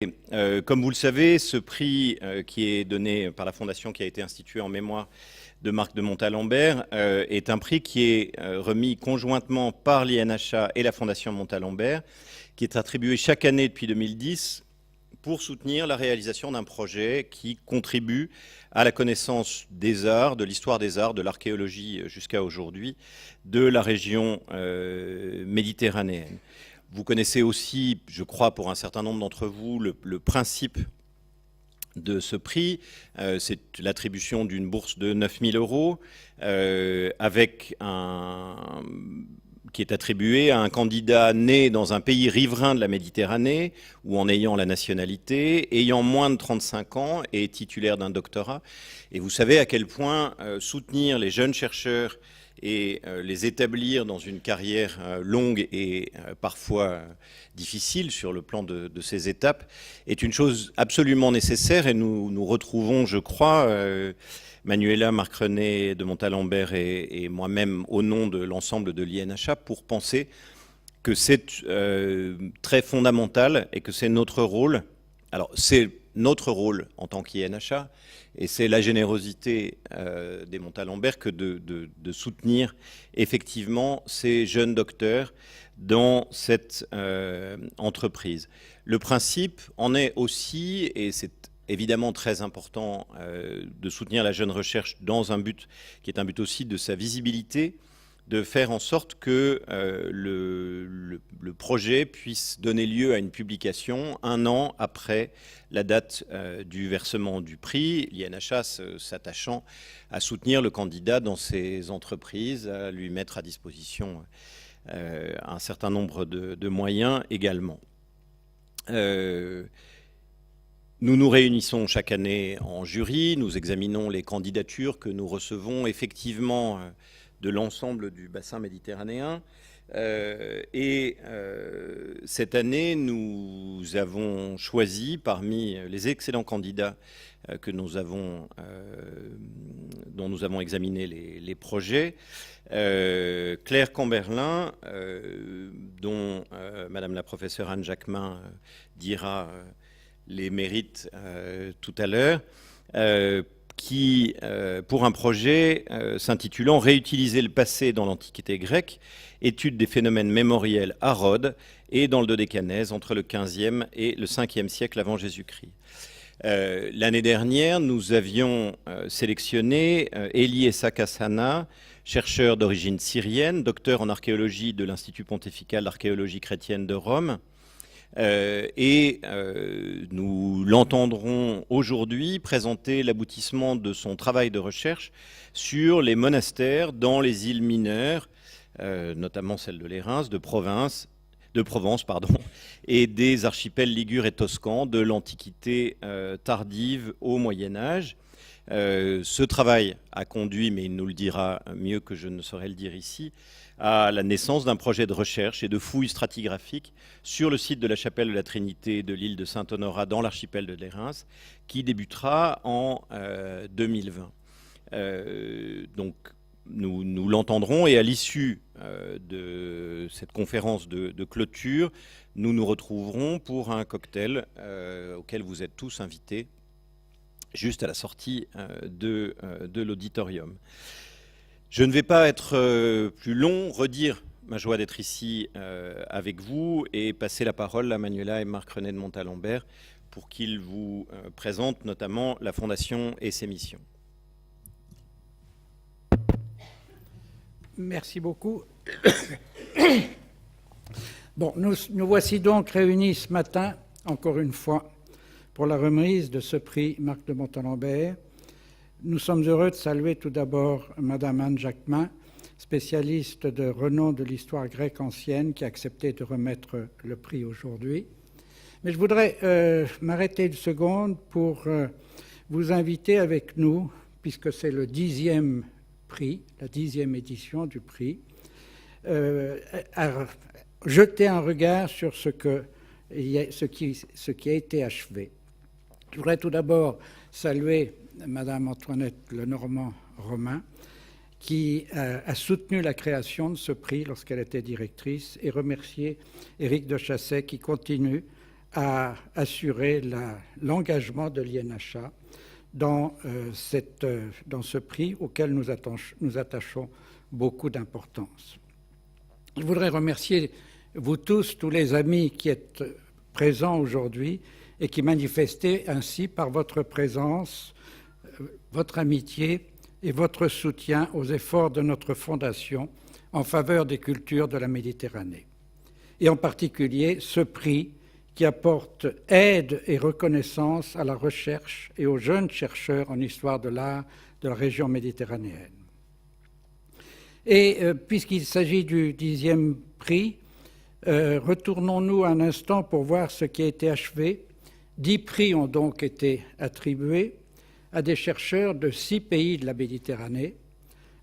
Comme vous le savez, ce prix qui est donné par la Fondation qui a été instituée en mémoire de Marc de Montalembert est un prix qui est remis conjointement par l'INHA et la Fondation Montalembert, qui est attribué chaque année depuis 2010 pour soutenir la réalisation d'un projet qui contribue à la connaissance des arts, de l'histoire des arts, de l'archéologie jusqu'à aujourd'hui, de la région méditerranéenne. Vous connaissez aussi, je crois, pour un certain nombre d'entre vous, le principe de ce prix. C'est l'attribution d'une bourse de 9 000 euros qui est attribuée à un candidat né dans un pays riverain de la Méditerranée ou en ayant la nationalité, ayant moins de 35 ans et titulaire d'un doctorat. Et vous savez à quel point soutenir les jeunes chercheurs et les établir dans une carrière longue et parfois difficile sur le plan de ces étapes est une chose absolument nécessaire. Et nous retrouvons, je crois, Manuela, Marc-René de Montalembert et moi-même au nom de l'ensemble de l'INHA pour penser que c'est très fondamental et que c'est notre rôle. Alors c'est notre rôle en tant qu'INHA, et c'est la générosité des Montalembert que de soutenir effectivement ces jeunes docteurs dans cette entreprise. Le principe en est aussi, et c'est évidemment très important de soutenir la jeune recherche dans un but qui est un but aussi de sa visibilité, de faire en sorte que le projet puisse donner lieu à une publication un an après la date du versement du prix, l'INHA s'attachant à soutenir le candidat dans ses entreprises, à lui mettre à disposition un certain nombre de moyens également. Nous nous réunissons chaque année en jury, nous examinons les candidatures que nous recevons effectivement de l'ensemble du bassin méditerranéen. Cette année, nous avons choisi parmi les excellents candidats dont nous avons examiné les projets, Claire Camberlin, dont Madame la professeure Anne Jacquemin dira les mérites tout à l'heure, qui, pour un projet s'intitulant « Réutiliser le passé dans l'Antiquité grecque, étude des phénomènes mémoriels à Rhodes et dans le Dodécanèse entre le XVe et le Ve siècle avant Jésus-Christ ». L'année dernière, nous avions sélectionné Eli Essa-Kassana, chercheur d'origine syrienne, docteur en archéologie de l'Institut pontifical d'archéologie chrétienne de Rome, nous l'entendrons aujourd'hui présenter l'aboutissement de son travail de recherche sur les monastères dans les îles mineures, notamment celle de Lérins, de Provence, et des archipels ligures et toscans de l'Antiquité tardive au Moyen-Âge. Ce travail a conduit, mais il nous le dira mieux que je ne saurais le dire ici, à la naissance d'un projet de recherche et de fouilles stratigraphiques sur le site de la chapelle de la Trinité de l'île de Saint-Honorat dans l'archipel de Lérins, qui débutera en 2020. Donc nous l'entendrons, et à l'issue de cette conférence de clôture, nous nous retrouverons pour un cocktail auquel vous êtes tous invités, juste à la sortie de l'auditorium. Je ne vais pas être plus long, redire ma joie d'être ici avec vous et passer la parole à Manuela et Marc-René de Montalembert pour qu'ils vous présentent notamment la Fondation et ses missions. Merci beaucoup. Bon, nous voici donc réunis ce matin, encore une fois, pour la remise de ce prix Marc de Montalembert. Nous sommes heureux de saluer tout d'abord Madame Anne Jacquemin, spécialiste de renom de l'histoire grecque ancienne, qui a accepté de remettre le prix aujourd'hui. Mais je voudrais m'arrêter une seconde pour vous inviter avec nous, puisque c'est le 10e prix, la 10e édition du prix, à jeter un regard sur ce qui a été achevé. Je voudrais tout d'abord saluer Madame Antoinette Lenormand-Romain, qui a soutenu la création de ce prix lorsqu'elle était directrice, et remercier Éric de Chasset qui continue à assurer l'engagement de l'INHA dans ce prix auquel nous attachons beaucoup d'importance. Je voudrais remercier vous tous les amis qui êtes présents aujourd'hui et qui manifestez ainsi par votre présence, votre amitié et votre soutien aux efforts de notre Fondation en faveur des cultures de la Méditerranée. Et en particulier ce prix qui apporte aide et reconnaissance à la recherche et aux jeunes chercheurs en histoire de l'art de la région méditerranéenne. Et puisqu'il s'agit du 10e prix, retournons-nous un instant pour voir ce qui a été achevé. 10 prix ont donc été attribués à des chercheurs de 6 pays de la Méditerranée: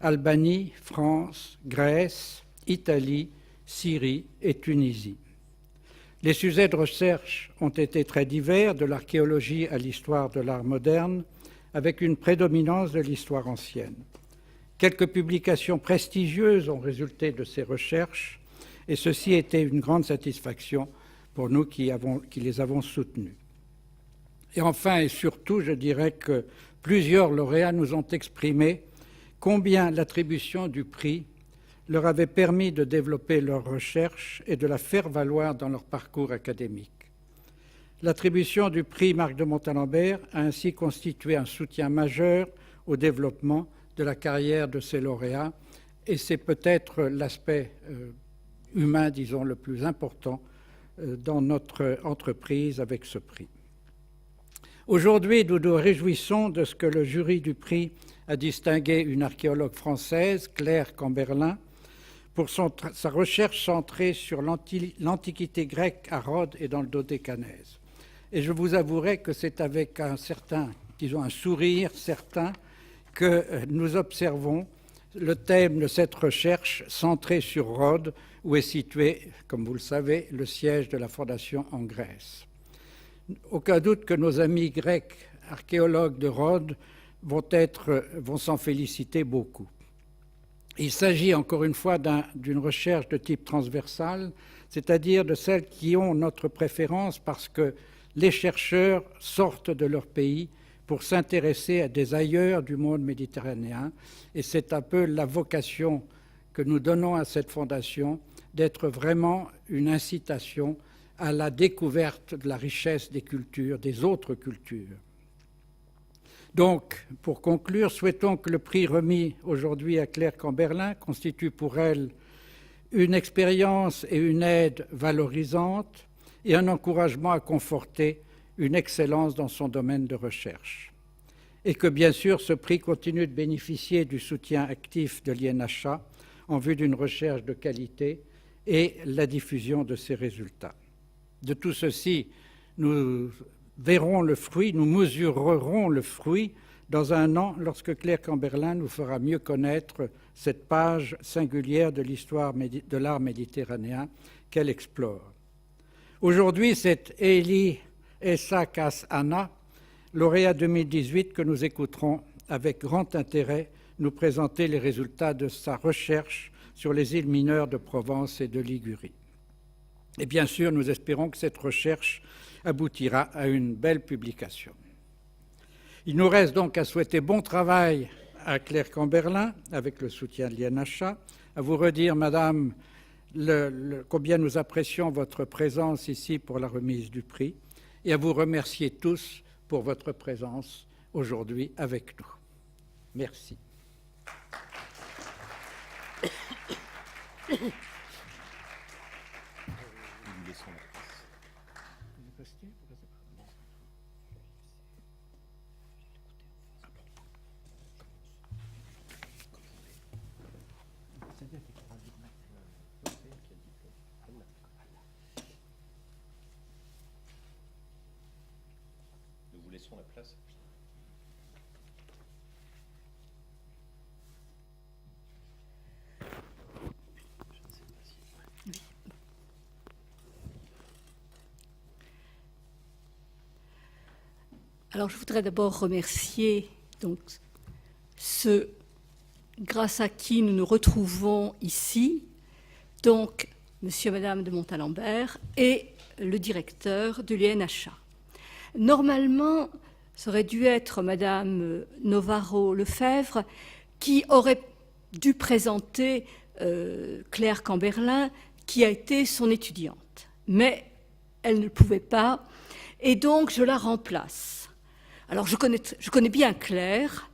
Albanie, France, Grèce, Italie, Syrie et Tunisie. Les sujets de recherche ont été très divers, de l'archéologie à l'histoire de l'art moderne, avec une prédominance de l'histoire ancienne. Quelques publications prestigieuses ont résulté de ces recherches, et ceci était une grande satisfaction pour nous qui les avons soutenues. Et enfin et surtout, je dirais que plusieurs lauréats nous ont exprimé combien l'attribution du prix leur avait permis de développer leur recherche et de la faire valoir dans leur parcours académique. L'attribution du prix Marc de Montalembert a ainsi constitué un soutien majeur au développement de la carrière de ces lauréats, et c'est peut-être l'aspect humain, disons, le plus important dans notre entreprise avec ce prix. Aujourd'hui, nous nous réjouissons de ce que le jury du prix a distingué une archéologue française, Claire Camberlin, pour sa recherche centrée sur l'Antiquité grecque à Rhodes et dans le Dodécanèse. Et je vous avouerai que c'est avec un sourire certain que nous observons le thème de cette recherche centrée sur Rhodes, où est situé, comme vous le savez, le siège de la Fondation en Grèce. Aucun doute que nos amis grecs, archéologues de Rhodes, vont s'en féliciter beaucoup. Il s'agit encore une fois d'une recherche de type transversal, c'est-à-dire de celles qui ont notre préférence parce que les chercheurs sortent de leur pays pour s'intéresser à des ailleurs du monde méditerranéen. Et c'est un peu la vocation que nous donnons à cette fondation, d'être vraiment une incitation à la découverte de la richesse des cultures, des autres cultures. Donc, pour conclure, souhaitons que le prix remis aujourd'hui à Claire Camberlin constitue pour elle une expérience et une aide valorisantes et un encouragement à conforter une excellence dans son domaine de recherche. Et que, bien sûr, ce prix continue de bénéficier du soutien actif de l'INHA en vue d'une recherche de qualité et la diffusion de ses résultats. De tout ceci, nous verrons le fruit, nous mesurerons le fruit dans un an lorsque Claire Camberlin nous fera mieux connaître cette page singulière de l'histoire de l'art méditerranéen qu'elle explore. Aujourd'hui, c'est Eli Essakas Anna, lauréat 2018, que nous écouterons avec grand intérêt nous présenter les résultats de sa recherche sur les îles mineures de Provence et de Ligurie. Et bien sûr, nous espérons que cette recherche aboutira à une belle publication. Il nous reste donc à souhaiter bon travail à Claire Camberlin, avec le soutien de l'INHA, à vous redire, Madame, combien nous apprécions votre présence ici pour la remise du prix, et à vous remercier tous pour votre présence aujourd'hui avec nous. Merci. Nous vous laissons la place. Alors, je voudrais d'abord remercier donc ceux grâce à qui nous nous retrouvons ici, donc Monsieur et Madame de Montalembert et le directeur de l'UNHA. Normalement, ça aurait dû être Madame Novaro-Lefebvre qui aurait dû présenter Claire Camberlin, qui a été son étudiante. Mais elle ne le pouvait pas, et donc je la remplace. Alors je connais bien Claire,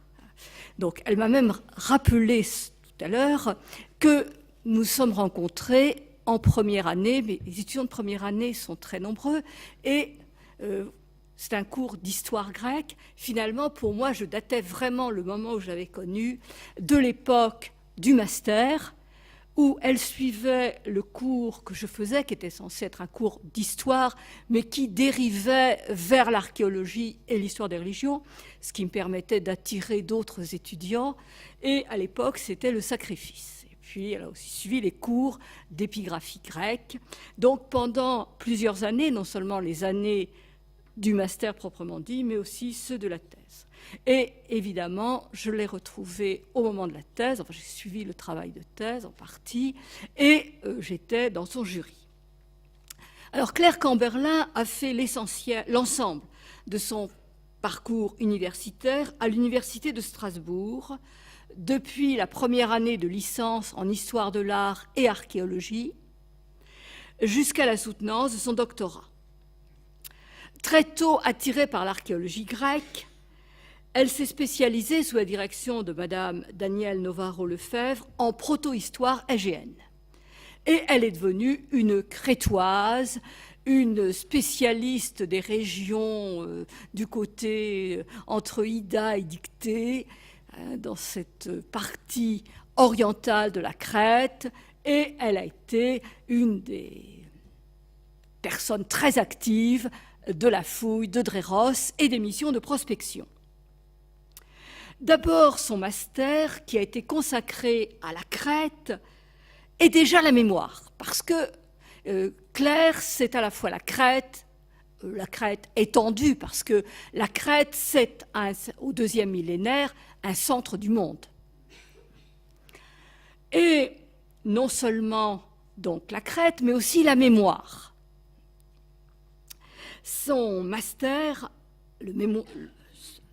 donc elle m'a même rappelé tout à l'heure que nous sommes rencontrés en première année, mais les étudiants de première année sont très nombreux, et c'est un cours d'histoire grecque. Finalement, pour moi, je datais vraiment le moment où j'avais connu de l'époque du master, où elle suivait le cours que je faisais, qui était censé être un cours d'histoire, mais qui dérivait vers l'archéologie et l'histoire des religions, ce qui me permettait d'attirer d'autres étudiants. Et à l'époque, c'était le sacrifice. Et puis, elle a aussi suivi les cours d'épigraphie grecque. Donc, pendant plusieurs années, non seulement les années du master proprement dit, mais aussi ceux de la thèse. Et évidemment, je l'ai retrouvée au moment de la thèse, enfin j'ai suivi le travail de thèse en partie, et j'étais dans son jury. Alors Claire Camberlin a fait l'ensemble de son parcours universitaire à l'université de Strasbourg, depuis la première année de licence en histoire de l'art et archéologie, jusqu'à la soutenance de son doctorat. Très tôt attirée par l'archéologie grecque, elle s'est spécialisée sous la direction de Madame Danielle Novaro-Lefebvre en proto-histoire égéenne. Et elle est devenue une crétoise, une spécialiste des régions du côté entre Ida et Dictée, dans cette partie orientale de la Crète, et elle a été une des personnes très actives de la fouille de Dréros et des missions de prospection. D'abord, son master, qui a été consacré à la Crète, est déjà la mémoire, parce que Claire, c'est à la fois la Crète étendue, parce que la Crète, c'est au deuxième millénaire un centre du monde. Et non seulement donc la Crète, mais aussi la mémoire. Son master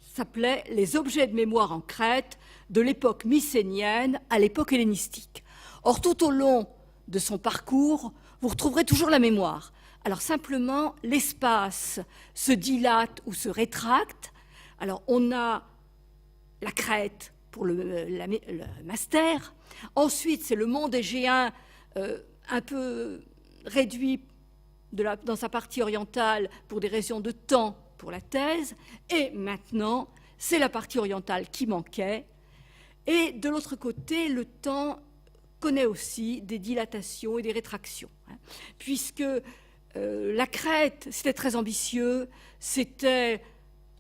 s'appelait « Les objets de mémoire en Crète de l'époque mycénienne à l'époque hellénistique ». Or, tout au long de son parcours, vous retrouverez toujours la mémoire. Alors, simplement, l'espace se dilate ou se rétracte. Alors, on a la Crète pour le master. Ensuite, c'est le monde égéen un peu réduit dans sa partie orientale pour des raisons de temps pour la thèse, et maintenant, c'est la partie orientale qui manquait. Et de l'autre côté, le temps connaît aussi des dilatations et des rétractions, puisque la Crète, c'était très ambitieux, c'était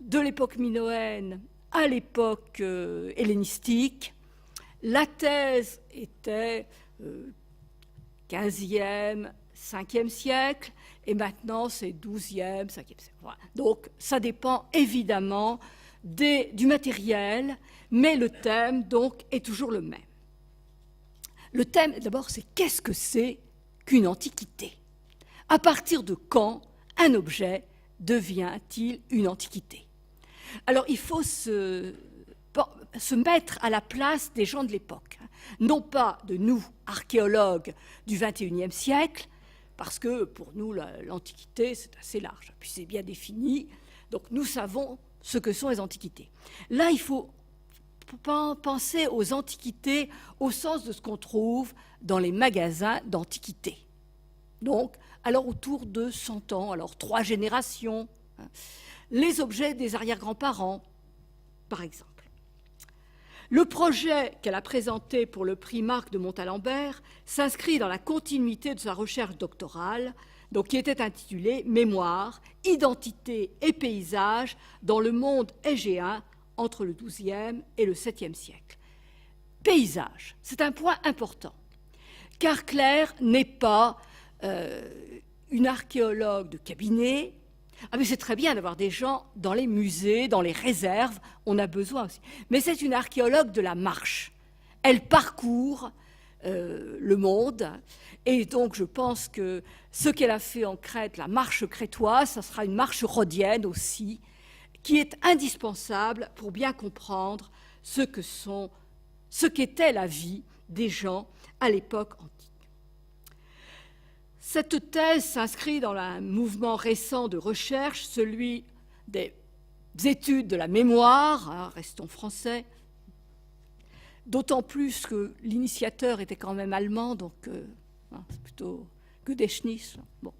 de l'époque minoenne à l'époque hellénistique. La thèse était 15e, 5e siècle, et maintenant c'est 12e, 5e siècle. Voilà. Donc ça dépend évidemment du matériel, mais le thème donc est toujours le même. Le thème d'abord, c'est qu'est-ce que c'est qu'une antiquité? À partir de quand un objet devient-il une antiquité? Alors il faut se mettre à la place des gens de l'époque, non pas de nous, archéologues du XXIe siècle, parce que pour nous, l'Antiquité, c'est assez large, puis c'est bien défini, donc nous savons ce que sont les antiquités. Là, il faut penser aux antiquités au sens de ce qu'on trouve dans les magasins d'antiquités. Donc, alors autour de 100 ans, alors 3 générations, les objets des arrière-grands-parents, par exemple. Le projet qu'elle a présenté pour le prix Marc de Montalembert s'inscrit dans la continuité de sa recherche doctorale, donc qui était intitulée « Mémoire, identité et paysage dans le monde égéen entre le XIIe et le VIIe siècle ». Paysage, c'est un point important, car Claire n'est pas une archéologue de cabinet. Ah mais c'est très bien d'avoir des gens dans les musées, dans les réserves, on a besoin aussi. Mais c'est une archéologue de la marche. Elle parcourt le monde. Et donc, je pense que ce qu'elle a fait en Crète, la marche crétoise, ça sera une marche rhodienne aussi, qui est indispensable pour bien comprendre ce qu'était la vie des gens à l'époque antique. Cette thèse s'inscrit dans un mouvement récent de recherche, celui des études de la mémoire, hein, restons français, d'autant plus que l'initiateur était quand même allemand, donc c'est plutôt Gedächtnis. Bon.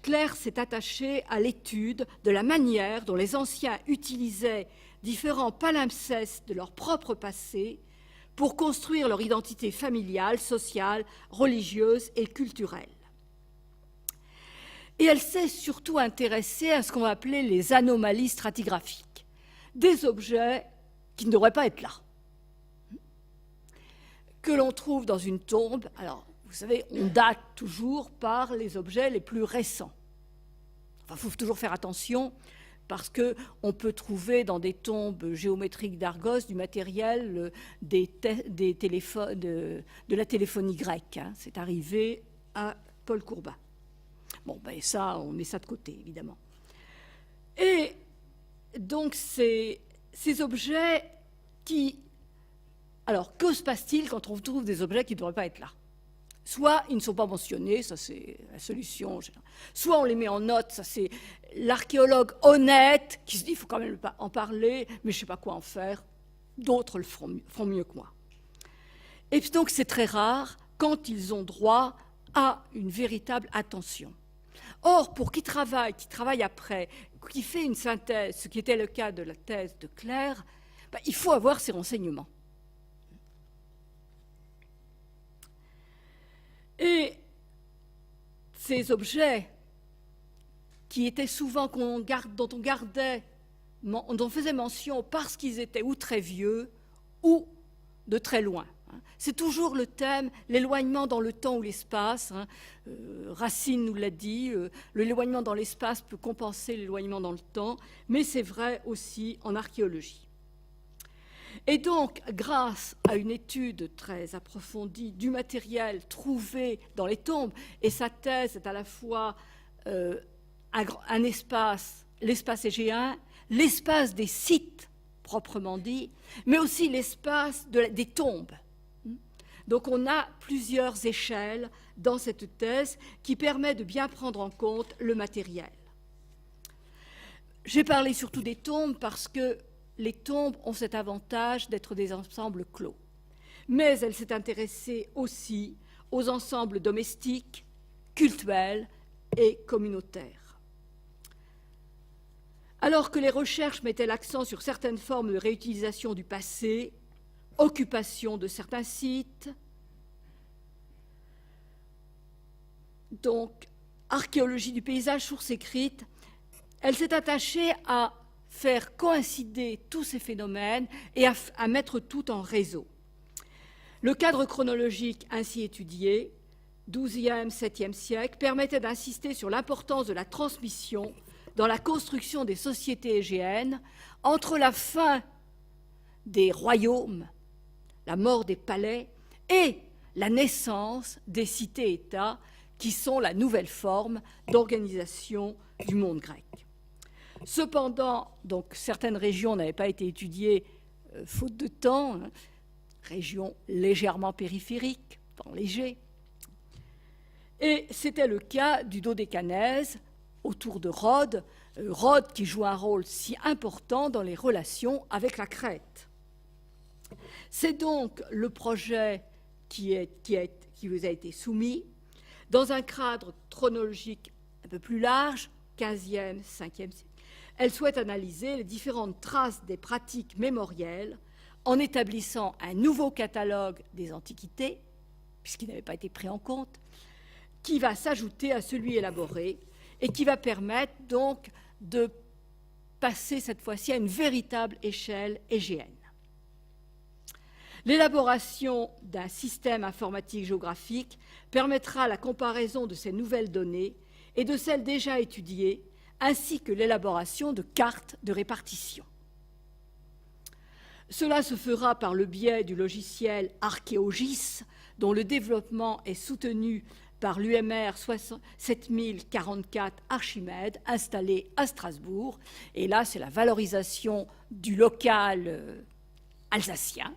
Claire s'est attachée à l'étude de la manière dont les anciens utilisaient différents palimpsestes de leur propre passé pour construire leur identité familiale, sociale, religieuse et culturelle. Et elle s'est surtout intéressée à ce qu'on va appeler les anomalies stratigraphiques, des objets qui ne devraient pas être là, que l'on trouve dans une tombe. Alors, vous savez, on date toujours par les objets les plus récents. Enfin, il faut toujours faire attention parce qu'on peut trouver dans des tombes géométriques d'Argos du matériel de la téléphonie grecque. Hein. C'est arrivé à Paul Courbin. Bon, ben ça, on met ça de côté, évidemment. Et donc, ces objets qui... Alors, que se passe-t-il quand on trouve des objets qui ne devraient pas être là? Soit ils ne sont pas mentionnés, ça c'est la solution. Soit on les met en note, ça c'est l'archéologue honnête qui se dit il faut quand même en parler, mais je ne sais pas quoi en faire. D'autres le feront mieux que moi. Et puis donc c'est très rare quand ils ont droit à une véritable attention. Or, pour qui travaille après, qui fait une synthèse, ce qui était le cas de la thèse de Claire, ben, il faut avoir ces renseignements. Et ces objets qui étaient souvent dont on faisait mention parce qu'ils étaient ou très vieux ou de très loin. C'est toujours le thème, l'éloignement dans le temps ou l'espace. Racine nous l'a dit, l'éloignement dans l'espace peut compenser l'éloignement dans le temps, mais c'est vrai aussi en archéologie. Et donc, grâce à une étude très approfondie du matériel trouvé dans les tombes, et sa thèse est à la fois un espace, l'espace égéen, l'espace des sites proprement dit, mais aussi l'espace des tombes. Donc on a plusieurs échelles dans cette thèse qui permet de bien prendre en compte le matériel. J'ai parlé surtout des tombes parce que les tombes ont cet avantage d'être des ensembles clos. Mais elle s'est intéressée aussi aux ensembles domestiques, cultuels et communautaires. Alors que les recherches mettaient l'accent sur certaines formes de réutilisation du passé, occupation de certains sites, donc archéologie du paysage, source écrite, elle s'est attachée à faire coïncider tous ces phénomènes et à mettre tout en réseau. Le cadre chronologique ainsi étudié, XIIe, VIIe siècle, permettait d'insister sur l'importance de la transmission dans la construction des sociétés égéennes entre la fin des royaumes, la mort des palais et la naissance des cités-États qui sont la nouvelle forme d'organisation du monde grec. Cependant, donc, certaines régions n'avaient pas été étudiées faute de temps, hein, régions légèrement périphériques, temps léger. Et c'était le cas du Dodécanèse autour de Rhodes, Rhodes qui joue un rôle si important dans les relations avec la Crète. C'est donc le projet qui vous a été soumis dans un cadre chronologique un peu plus large, 15e, 5e siècle. Elle souhaite analyser les différentes traces des pratiques mémorielles en établissant un nouveau catalogue des antiquités, puisqu'il n'avait pas été pris en compte, qui va s'ajouter à celui élaboré et qui va permettre donc de passer cette fois-ci à une véritable échelle égéenne. L'élaboration d'un système informatique géographique permettra la comparaison de ces nouvelles données et de celles déjà étudiées, ainsi que l'élaboration de cartes de répartition. Cela se fera par le biais du logiciel ArchéoGIS, dont le développement est soutenu par l'UMR 7044 Archimède, installé à Strasbourg. Et là, c'est la valorisation du local alsacien.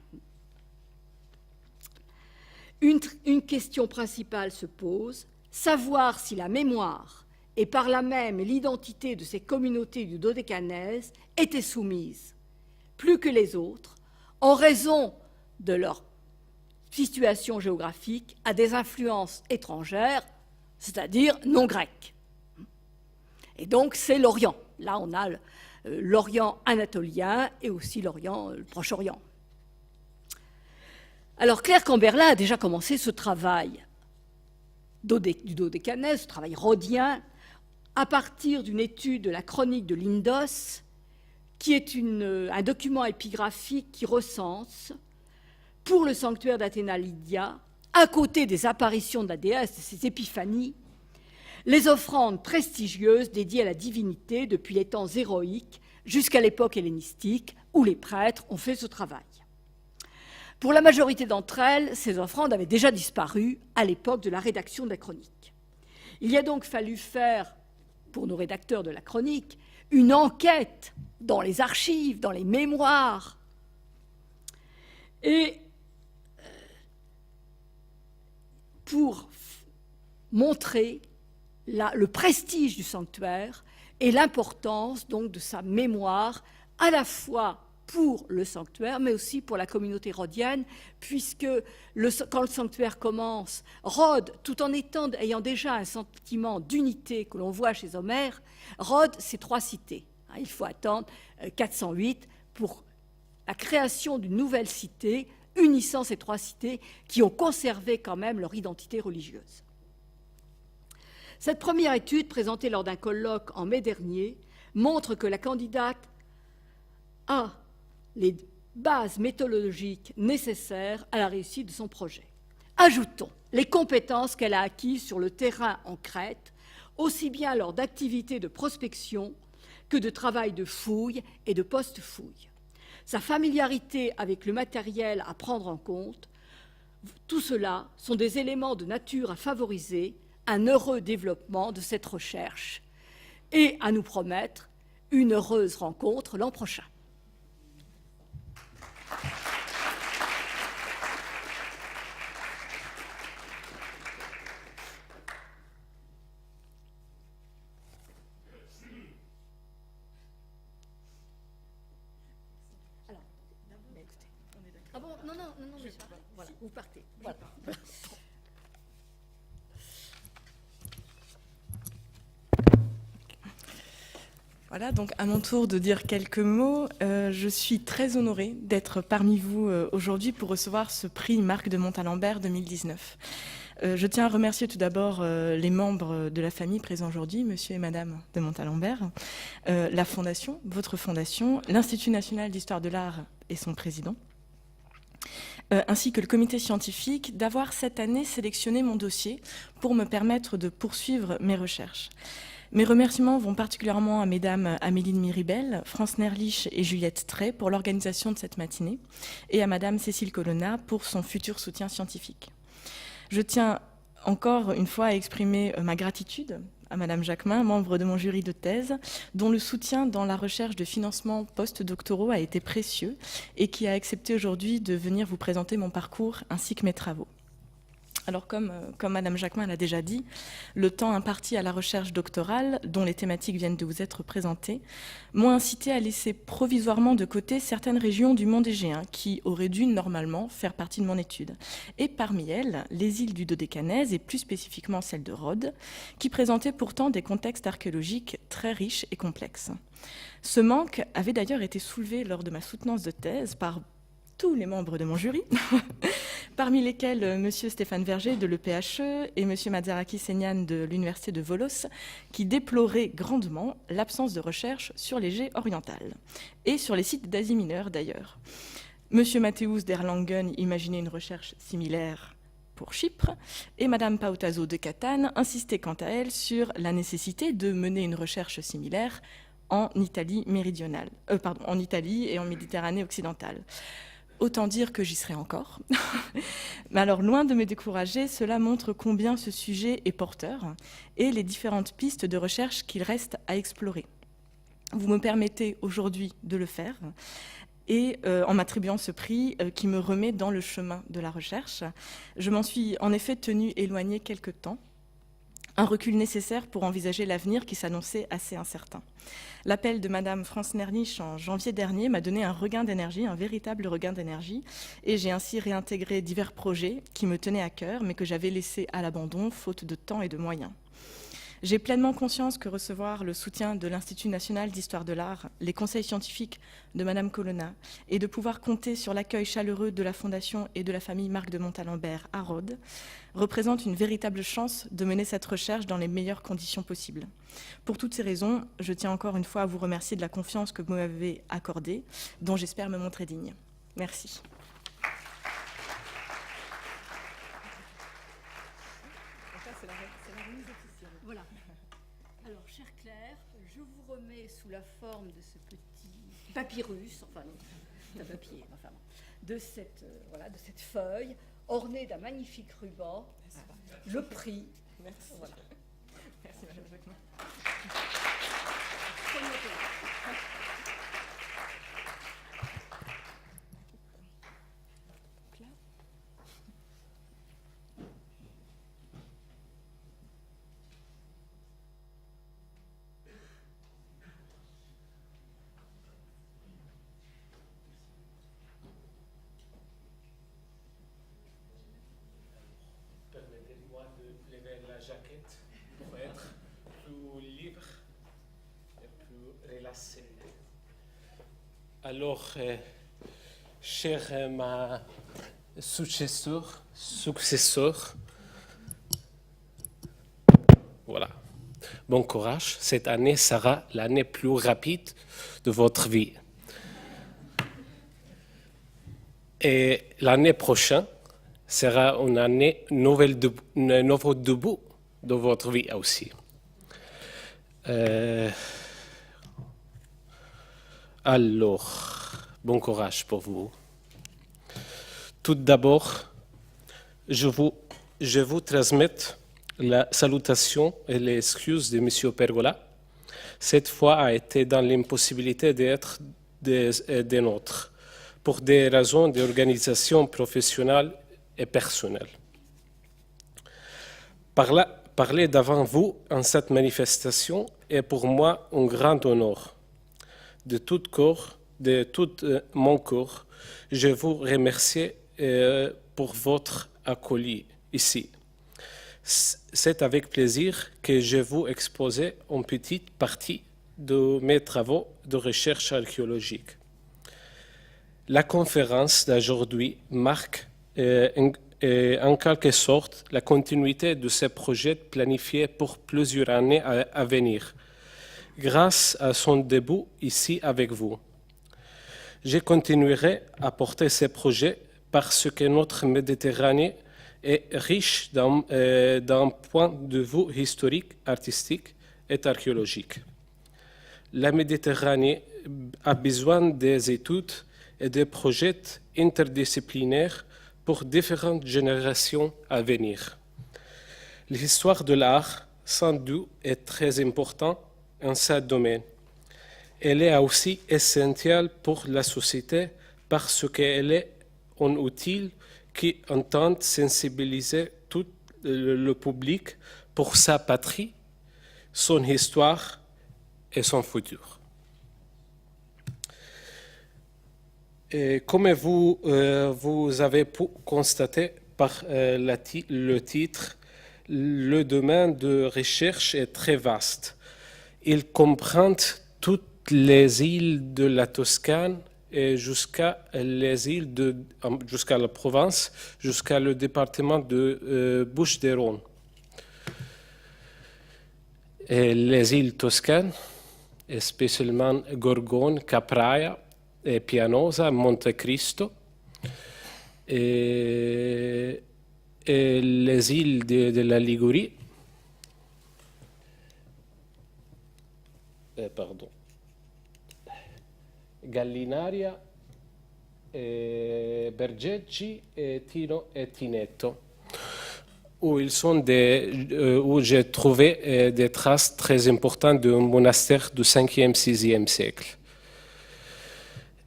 Une question principale se pose, savoir si la mémoire et par là même l'identité de ces communautés du Dodécanèse étaient soumises, plus que les autres, en raison de leur situation géographique, à des influences étrangères, c'est-à-dire non grecques. Et donc c'est l'Orient. Là, on a l'Orient anatolien et aussi l'Orient, le Proche-Orient. Alors Claire Camberlin a déjà commencé ce travail du Dodécanèse, ce travail rhodien, à partir d'une étude de la chronique de Lindos, qui est un document épigraphique qui recense, pour le sanctuaire d'Athéna Lydia, à côté des apparitions de la déesse et ses épiphanies, les offrandes prestigieuses dédiées à la divinité depuis les temps héroïques jusqu'à l'époque hellénistique où les prêtres ont fait ce travail. Pour la majorité d'entre elles, ces offrandes avaient déjà disparu à l'époque de la rédaction de la chronique. Il y a donc fallu faire, pour nos rédacteurs de la chronique, une enquête dans les archives, dans les mémoires, et pour montrer le prestige du sanctuaire et l'importance donc de sa mémoire, à la fois pour le sanctuaire, mais aussi pour la communauté rhodienne, puisque quand le sanctuaire commence, Rhodes, tout en ayant déjà un sentiment d'unité que l'on voit chez Homère, Rhodes, c'est 3 cités. Il faut attendre 408 pour la création d'une nouvelle cité, unissant ces 3 cités qui ont conservé quand même leur identité religieuse. Cette première étude, présentée lors d'un colloque en mai dernier, montre que la candidate a les bases méthodologiques nécessaires à la réussite de son projet. Ajoutons les compétences qu'elle a acquises sur le terrain en Crète, aussi bien lors d'activités de prospection que de travail de fouille et de post-fouille. Sa familiarité avec le matériel à prendre en compte, tout cela sont des éléments de nature à favoriser un heureux développement de cette recherche et à nous promettre une heureuse rencontre l'an prochain. Ah bon, non, mais voilà, vous partez. Voilà. Voilà, donc à mon tour de dire quelques mots. Je suis très honorée d'être parmi vous aujourd'hui pour recevoir ce prix Marc de Montalembert 2019. Je tiens à remercier tout d'abord les membres de la famille présents aujourd'hui, monsieur et madame de Montalembert, la fondation, votre fondation, l'Institut national d'histoire de l'art et son président, ainsi que le comité scientifique, d'avoir cette année sélectionné mon dossier pour me permettre de poursuivre mes recherches. Mes remerciements vont particulièrement à mesdames Amélie de Miribel, France Nerlich et Juliette Trey pour l'organisation de cette matinée, et à madame Cécile Colonna pour son futur soutien scientifique. Je tiens encore une fois à exprimer ma gratitude à madame Jacquemin, membre de mon jury de thèse, dont le soutien dans la recherche de financement post-doctoraux a été précieux et qui a accepté aujourd'hui de venir vous présenter mon parcours ainsi que mes travaux. Alors comme madame Jacquemin l'a déjà dit, le temps imparti à la recherche doctorale, dont les thématiques viennent de vous être présentées, m'ont incité à laisser provisoirement de côté certaines régions du monde égéen qui auraient dû normalement faire partie de mon étude. Et parmi elles, les îles du Dodécanèse, et plus spécifiquement celle de Rhodes, qui présentaient pourtant des contextes archéologiques très riches et complexes. Ce manque avait d'ailleurs été soulevé lors de ma soutenance de thèse par tous les membres de mon jury, parmi lesquels M. Stéphane Verger de l'EPHE et M. Mazaraki Seignan de l'Université de Volos, qui déploraient grandement l'absence de recherche sur l'Égée oriental, et sur les sites d'Asie mineure d'ailleurs. M. Mathéus d'Erlangen imaginait une recherche similaire pour Chypre, et Mme Pautazo de Catane insistait quant à elle sur la nécessité de mener une recherche similaire en Italie méridionale, en Italie et en Méditerranée occidentale. Autant dire que j'y serai encore. Mais alors, loin de me décourager, cela montre combien ce sujet est porteur et les différentes pistes de recherche qu'il reste à explorer. Vous me permettez aujourd'hui de le faire et en m'attribuant ce prix qui me remet dans le chemin de la recherche. Je m'en suis en effet tenue éloignée quelque temps, un recul nécessaire pour envisager l'avenir qui s'annonçait assez incertain. L'appel de Madame France Nernich en janvier dernier m'a donné un regain d'énergie, un véritable regain d'énergie, et j'ai ainsi réintégré divers projets qui me tenaient à cœur, mais que j'avais laissés à l'abandon, faute de temps et de moyens. J'ai pleinement conscience que recevoir le soutien de l'Institut national d'histoire de l'art, les conseils scientifiques de Madame Colonna, et de pouvoir compter sur l'accueil chaleureux de la Fondation et de la famille Marc de Montalembert à Rhodes, représente une véritable chance de mener cette recherche dans les meilleures conditions possibles. Pour toutes ces raisons, je tiens encore une fois à vous remercier de la confiance que vous m'avez accordée, dont j'espère me montrer digne. Merci. Voilà. Alors, chère Claire, je vous remets sous la forme de ce petit papyrus, enfin non, c'est un papier, enfin de cette feuille ornée d'un magnifique ruban, le prix. Merci. Voilà. Merci, Madame Jacquemin. Permettez-moi de lever la jaquette pour être plus libre et plus relâché. Alors, cher ma successeur, voilà, bon courage. Cette année sera l'année plus rapide de votre vie. Et l'année prochaine sera une année nouveau début de votre vie aussi. Alors, bon courage pour vous. Tout d'abord, je vous transmets la salutation et les excuses de M. Pergola. Cette fois a été dans l'impossibilité d'être des nôtres, pour des raisons d'organisation professionnelle et personnelle. Parler devant vous en cette manifestation est pour moi un grand honneur. De tout mon cœur, je vous remercie pour votre accueil ici. C'est avec plaisir que je vous expose une petite partie de mes travaux de recherche archéologique. La conférence d'aujourd'hui marque en quelque sorte la continuité de ce projet planifié pour plusieurs années à venir, grâce à son début ici avec vous. Je continuerai à porter ces projets parce que notre Méditerranée est riche d'un point de vue historique, artistique et archéologique. La Méditerranée a besoin des études et des projets interdisciplinaires pour différentes générations à venir. L'histoire de l'art, sans doute, est très importante en ce domaine. Elle est aussi essentielle pour la société parce qu'elle est un outil qui entend sensibiliser tout le public pour sa patrie, son histoire et son futur. Et comme vous avez pu constater par le titre, le domaine de recherche est très vaste. Il comprend toutes les îles de la Toscane et jusqu'à les îles jusqu'à la Provence, jusqu'à le département de Bouches-du-Rhône. Et les îles toscanes, spécialement Gorgone, Capraia, et Pianosa, Monte Cristo, et les îles de la Ligurie. Pardon. Gallinaria, Bergeggi, Tino et Tinetto, où j'ai trouvé des traces très importantes d'un monastère du 5e, 6e siècle.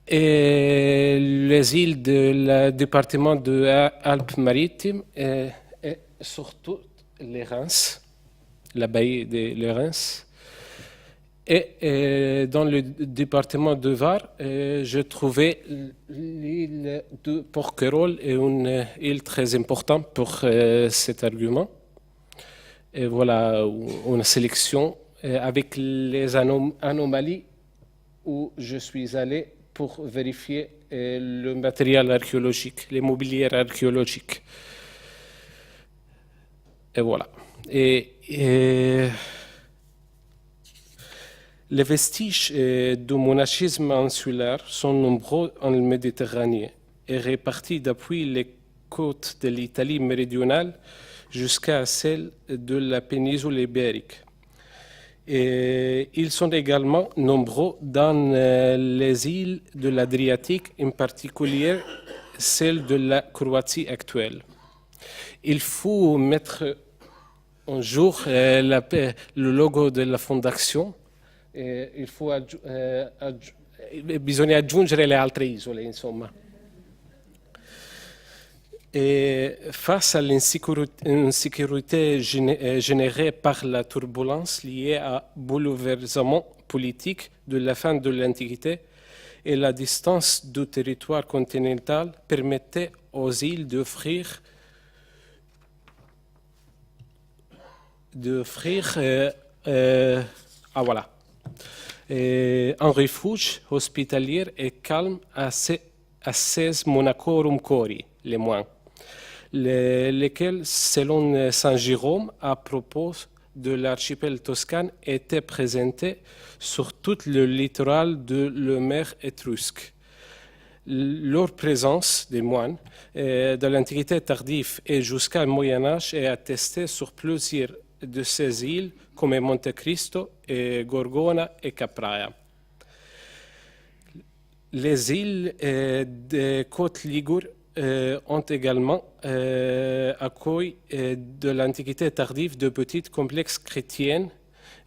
Et les îles du département de Alpes-Maritimes et surtout les Reims, la baie de Reims. Et dans le département de Var, j'ai trouvé l'île de Porquerolles, une île très importante pour cet argument. Et voilà une sélection avec les anomalies où je suis allé pour vérifier le matériel archéologique, les mobiliers archéologiques. Et voilà. Les vestiges du monachisme insulaire sont nombreux en Méditerranée et répartis depuis les côtes de l'Italie méridionale jusqu'à celles de la péninsule ibérique. Et ils sont également nombreux dans les îles de l'Adriatique, en particulier celles de la Croatie actuelle. Il faut mettre un jour le logo de la fondation. Il faut bisogna aggiungere le altre isole, insomma. Et face à l'insécurité générée par la turbulence liée à bouleversement politique de la fin de l'Antiquité et la distance du territoire continental permettait aux îles d'offrir un refuge hospitalier et calme à 16 monacorum cori, les moins, lesquels, selon Saint Jérôme, à propos de l'archipel toscan, étaient présentés sur tout le littoral de la mer Étrusque. Leur présence des moines de l'Antiquité tardive et jusqu'au Moyen-Âge est attestée sur plusieurs de ces îles, comme Monte Cristo, et Gorgona et Capraia. Les îles des côtes ligures ont également accueilli de l'Antiquité tardive de petits complexes chrétiens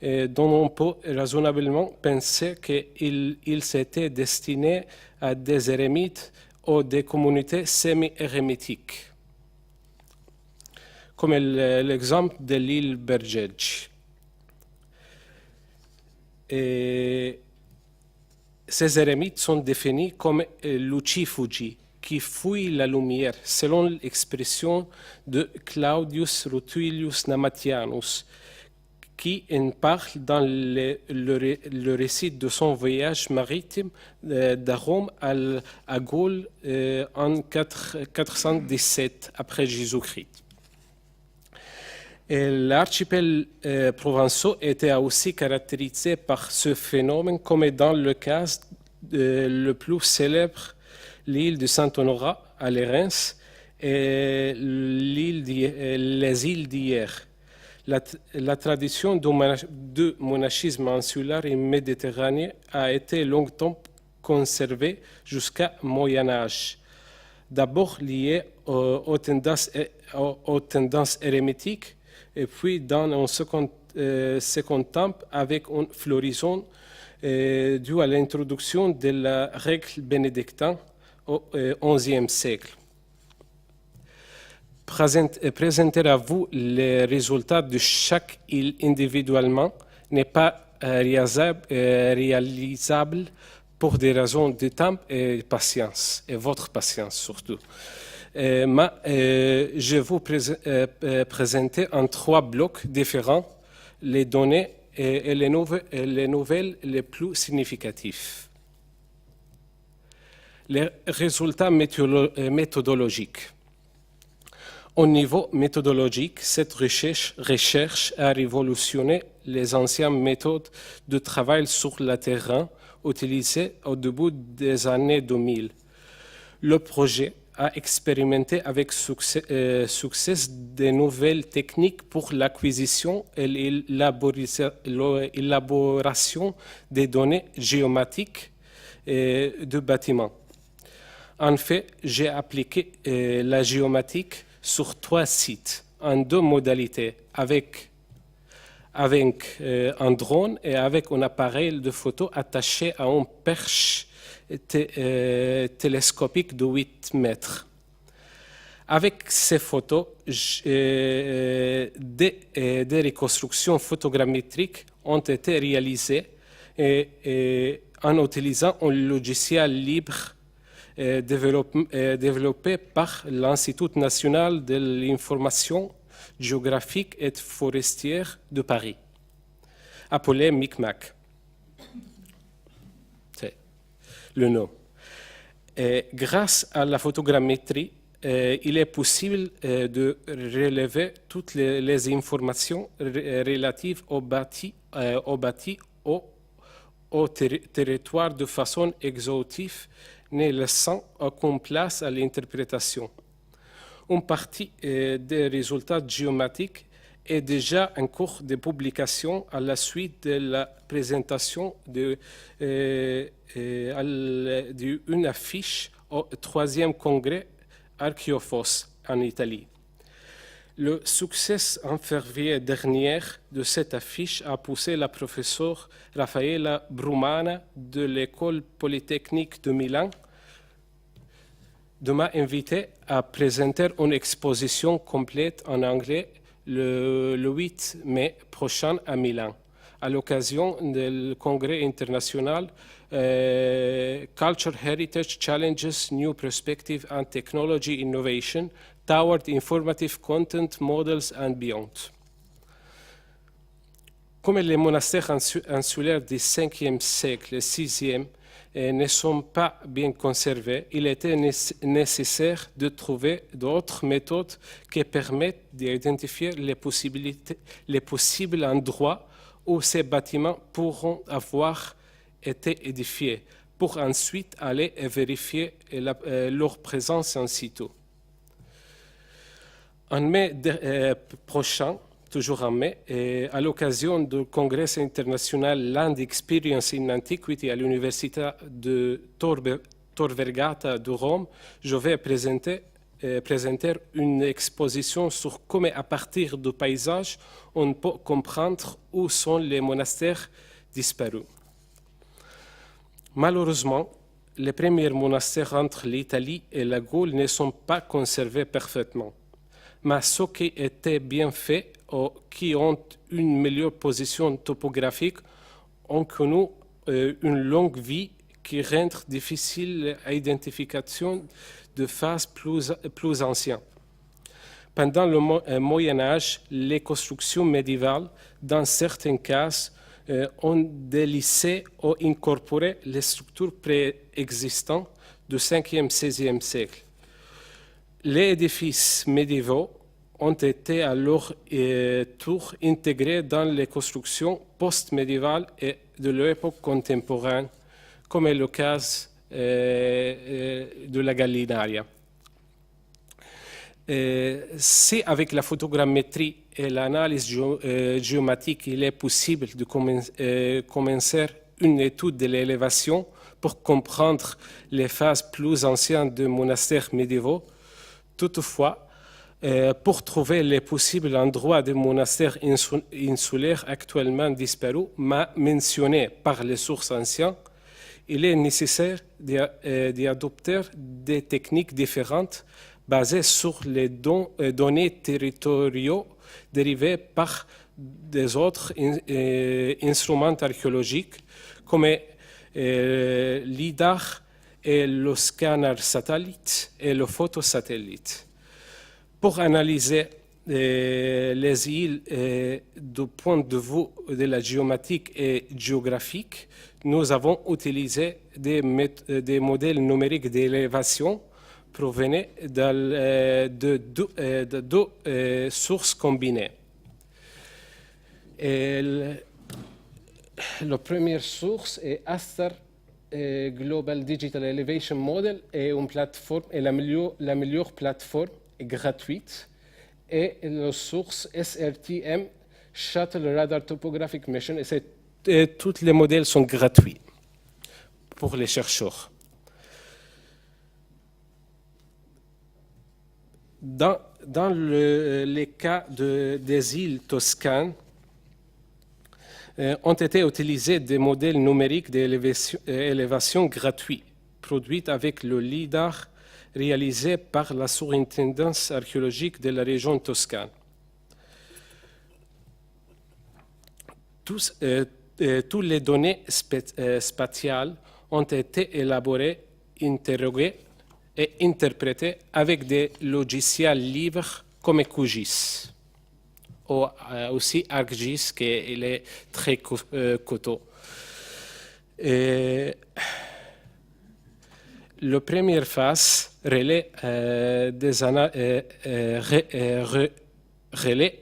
dont on peut raisonnablement penser qu'ils étaient destinés à des érémites ou des communautés semi-érémitiques, comme l'exemple de l'île Bergeggi. Et ces érémites sont définis comme lucifugi, qui fuient la lumière, selon l'expression de Claudius Rutilius Namatianus, qui en parle dans le récit de son voyage maritime de Rome à Gaule en 417 après Jésus-Christ. L'archipel provençal était aussi caractérisé par ce phénomène, comme dans le cas le plus célèbre, l'île de Saint-Honorat à Reims et les îles d'hier. La tradition du monachisme insulaire et méditerranéen a été longtemps conservée jusqu'au Moyen-Âge, d'abord liée aux tendances érémitiques, et puis dans un second temps avec une floraison due à l'introduction de la règle bénédictine au XIe siècle. Présenter à vous les résultats de chaque île individuellement n'est pas réalisable pour des raisons de temps et patience, et votre patience surtout. Mais je vais vous présenter en 3 blocs différents les données et les nouvelles les plus significatives. Les résultats méthodologiques. Au niveau méthodologique, cette recherche a révolutionné les anciennes méthodes de travail sur le terrain utilisées au début des années 2000. Le projet a expérimenté avec succès de nouvelles techniques pour l'acquisition et l'élaboration des données géomatiques de bâtiments. En fait, j'ai appliqué la géomatique sur 3 sites, en 2 modalités, avec un drone et avec un appareil de photo attaché à une perche télescopique de 8 mètres. Avec ces photos, des reconstructions photogrammétriques ont été réalisées en utilisant un logiciel libre développé par l'Institut national de l'information géographique et forestière de Paris, appelé MICMAC. C'est le nom. Grâce à la photogrammétrie, il est possible de relever toutes les informations relatives au bâti, au territoire de façon exhaustive, ne laissant aucune place à l'interprétation. Une partie des résultats géomatiques est déjà en cours de publication à la suite de la présentation d'une affiche au 3e congrès Archeophos en Italie. Le succès en février dernier de cette affiche a poussé la professeure Raffaella Brumana de l'École polytechnique de Milan de m'inviter à présenter une exposition complète en anglais le 8 mai prochain à Milan, à l'occasion du congrès international Culture Heritage Challenges, New Perspective and Technology Innovation Toward Informative Content Models and Beyond. Comme les monastères insulaires du 5e siècle et 6e ne sont pas bien conservés, il était nécessaire de trouver d'autres méthodes qui permettent d'identifier les possibles endroits où ces bâtiments pourront avoir été édifiés, pour ensuite aller vérifier leur présence in situ. En mai prochain, toujours en mai, à l'occasion du congrès international Land Experience in Antiquity à l'université de Tor Vergata de Rome, je vais présenter une exposition sur comment, à partir du paysage, on peut comprendre où sont les monastères disparus. Malheureusement, les premiers monastères entre l'Italie et la Gaule ne sont pas conservés parfaitement. Mais ceux qui étaient bien faits ou qui ont une meilleure position topographique ont connu une longue vie qui rend difficile l'identification de phases plus anciennes. Pendant le Moyen Âge, les constructions médiévales, dans certains cas, ont délaissé ou incorporé les structures préexistantes du 5e, 16e siècle. Les édifices médiévaux ont été à leur tour intégrés dans les constructions post-médiévales et de l'époque contemporaine, comme est le cas de la Gallinaria. Si avec la photogrammétrie et l'analyse géomatique, il est possible de commencer une étude de l'élévation pour comprendre les phases plus anciennes des monastères médiévaux, toutefois, pour trouver les possibles endroits des monastères insulaires actuellement disparus, mais mentionnés par les sources anciennes, il est nécessaire d'adopter des techniques différentes basées sur les données territoriaux dérivées par des autres instruments archéologiques comme l'IDAR et le scanner satellite et le photosatellite. Pour analyser les îles du point de vue de la géomatique et géographique, nous avons utilisé des modèles numériques d'élévation provenant de deux sources combinées. La première source est Aster Global Digital Elevation Model, et une plateforme, et la meilleure plateforme est gratuite, et la source SRTM Shuttle Radar Topographic Mission, et tous les modèles sont gratuits. pour les chercheurs. Dans les cas des îles toscanes, ont été utilisés des modèles numériques d'élévation gratuits, produits avec le LIDAR réalisé par la surintendance archéologique de la région toscane. Toutes les données spatiales ont été élaborées, interrogées et interprétées avec des logiciels libres comme QGIS, ou aussi ArcGIS, qui est très coûteux. La première phase, relais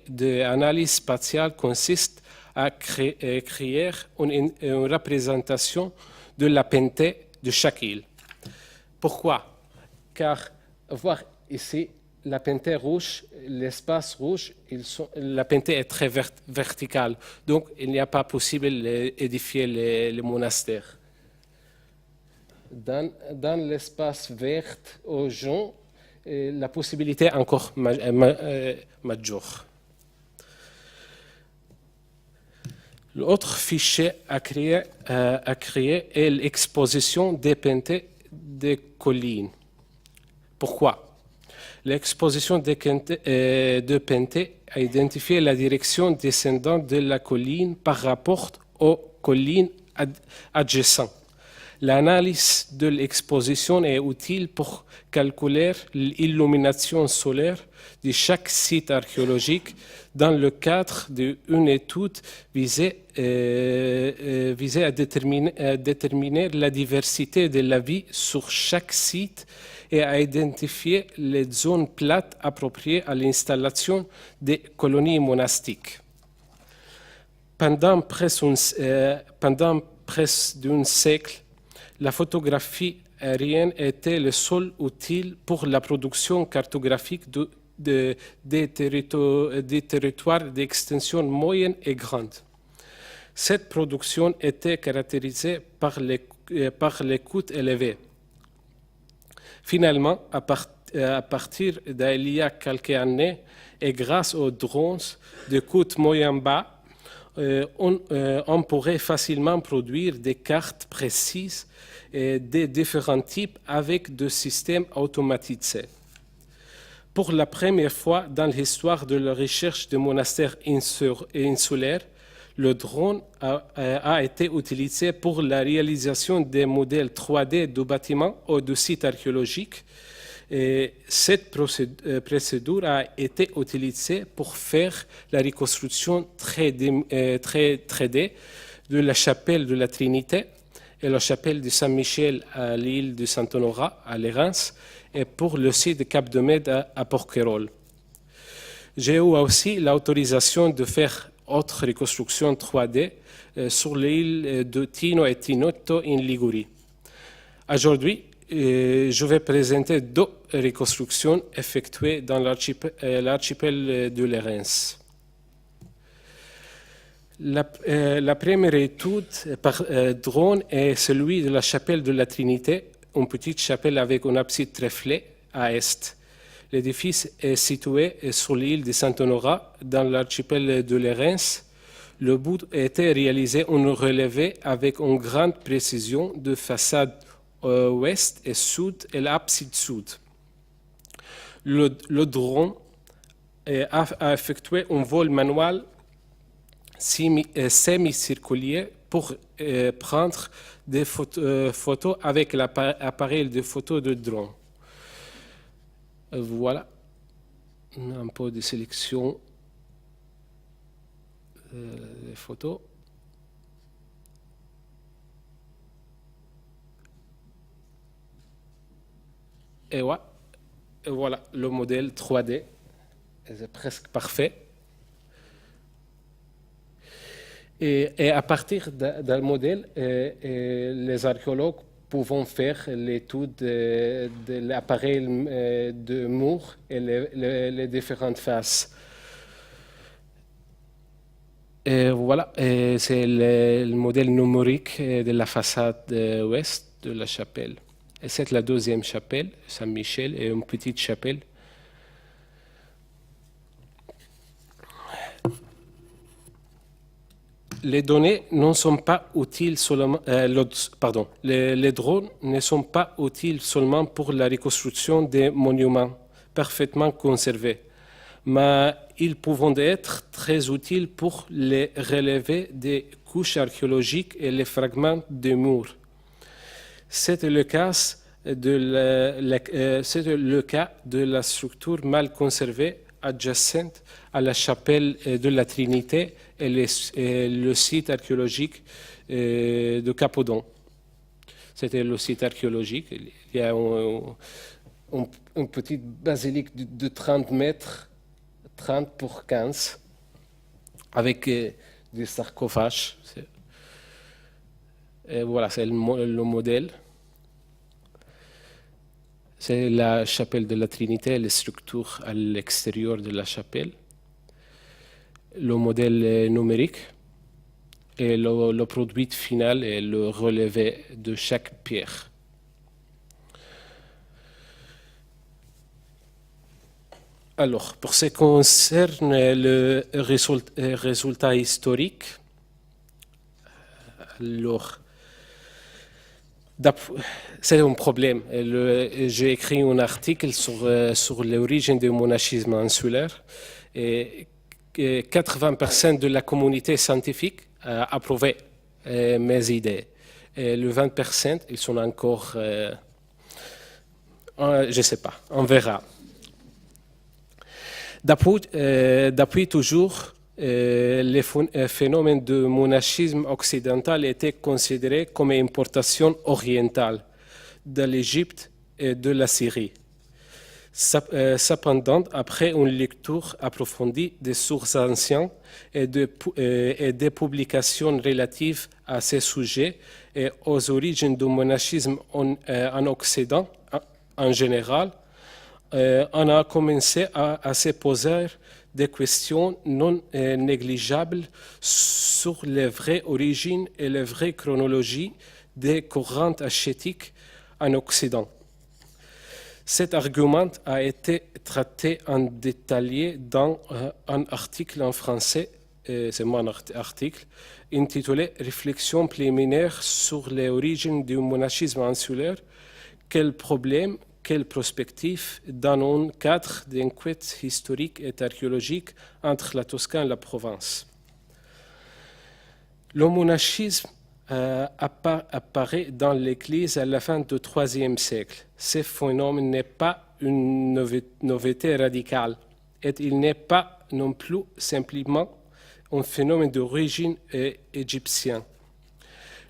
d'analyse spatiale, consiste à créer une représentation de la pentée de chaque île. Pourquoi? Car, voir ici, la pentée rouge, l'espace rouge, la pentée est très verticale. Donc, il n'y a pas possible d'édifier les monastères. Dans l'espace vert au jaune, la possibilité est encore majeure. L'autre fichier à créer est l'exposition des pentées des collines. Pourquoi? L'exposition de pentées a identifié la direction descendante de la colline par rapport aux collines adjacentes. L'analyse de l'exposition est utile pour calculer l'illumination solaire de chaque site archéologique dans le cadre d'une étude visée à déterminer la diversité de la vie sur chaque site et à identifier les zones plates appropriées à l'installation des colonies monastiques. Pendant presque d'un siècle, la photographie aérienne était le seul outil pour la production cartographique des territoires d'extension moyenne et grande. Cette production était caractérisée par les coûts élevés. Finalement, à partir d'il y a quelques années, et grâce aux drones de coûts moyen bas, on pourrait facilement produire des cartes précises des différents types avec des systèmes automatisés. Pour la première fois dans l'histoire de la recherche de monastères insulaires, le drone a été utilisé pour la réalisation des modèles 3D de bâtiments ou de sites archéologiques. Et cette procédure a été utilisée pour faire la reconstruction 3D de la chapelle de la Trinité et la chapelle de Saint-Michel à l'île de Saint-Honorat à Lérins et pour le site de Cap de Mède à Porquerolles. J'ai eu aussi l'autorisation de faire autre reconstruction 3D sur l'île de Tino et Tinotto en Ligurie. Aujourd'hui, je vais présenter deux reconstructions effectuées dans l'archipel de Lérins. La première étude par drone est celle de la chapelle de la Trinité, une petite chapelle avec une abside tréflée à est. L'édifice est situé sur l'île de Saint-Honorat, dans l'archipel de Lérins. Le but a été réalisé en relevé avec une grande précision de façade ouest et sud et l'abside sud. Le drone a effectué un vol manuel semi-circulaire pour prendre des photos avec l'appareil de photo de drone. Voilà un peu de sélection des photos. Et voilà le modèle 3D. C'est presque parfait. Et à partir d'un modèle, les archéologues pouvons faire l'étude de l'appareil de mur et les différentes faces. Et voilà, c'est le modèle numérique de la façade ouest de la chapelle. Et c'est la deuxième chapelle, Saint-Michel, et une petite chapelle. Les données ne sont pas utiles seulement, les drones ne sont pas utiles seulement pour la reconstruction des monuments parfaitement conservés, mais ils peuvent être très utiles pour les relever des couches archéologiques et les fragments de murs. C'est le cas de la structure mal conservée adjacente à la chapelle de la Trinité et le site archéologique de Capodon. C'était le site archéologique. Il y a une petite basilique de 30 mètres, 30 pour 15, avec des sarcophages. Et voilà, c'est le modèle. C'est la chapelle de la Trinité, les structures à l'extérieur de la chapelle. Le modèle numérique et le produit final est le relevé de chaque pierre. Alors, pour ce qui concerne le résultat historique, alors, c'est un problème. J'ai écrit un article sur l'origine du monachisme insulaire et 80% de la communauté scientifique a approuvé mes idées. Et le 20%, ils sont encore, je ne sais pas, on verra. Depuis toujours, les phénomènes de monachisme occidental étaient considérés comme une importation orientale de l'Égypte et de la Syrie. Cependant, après une lecture approfondie des sources anciennes et des publications relatives à ces sujets et aux origines du monachisme en Occident en général, on a commencé à se poser des questions non négligeables sur les vraies origines et les vraies chronologies des courants ascétiques en Occident. Cet argument a été traité en détail dans un article en français, c'est mon article, intitulé « Réflexions préliminaires sur les origines du monachisme insulaire, quels problèmes, quelle perspective dans un cadre d'enquête historique et archéologique entre la Toscane et la Provence. » Le monachisme apparaît dans l'Église à la fin du IIIe siècle. Ce phénomène n'est pas une nouveauté radicale et il n'est pas non plus simplement un phénomène d'origine égyptienne.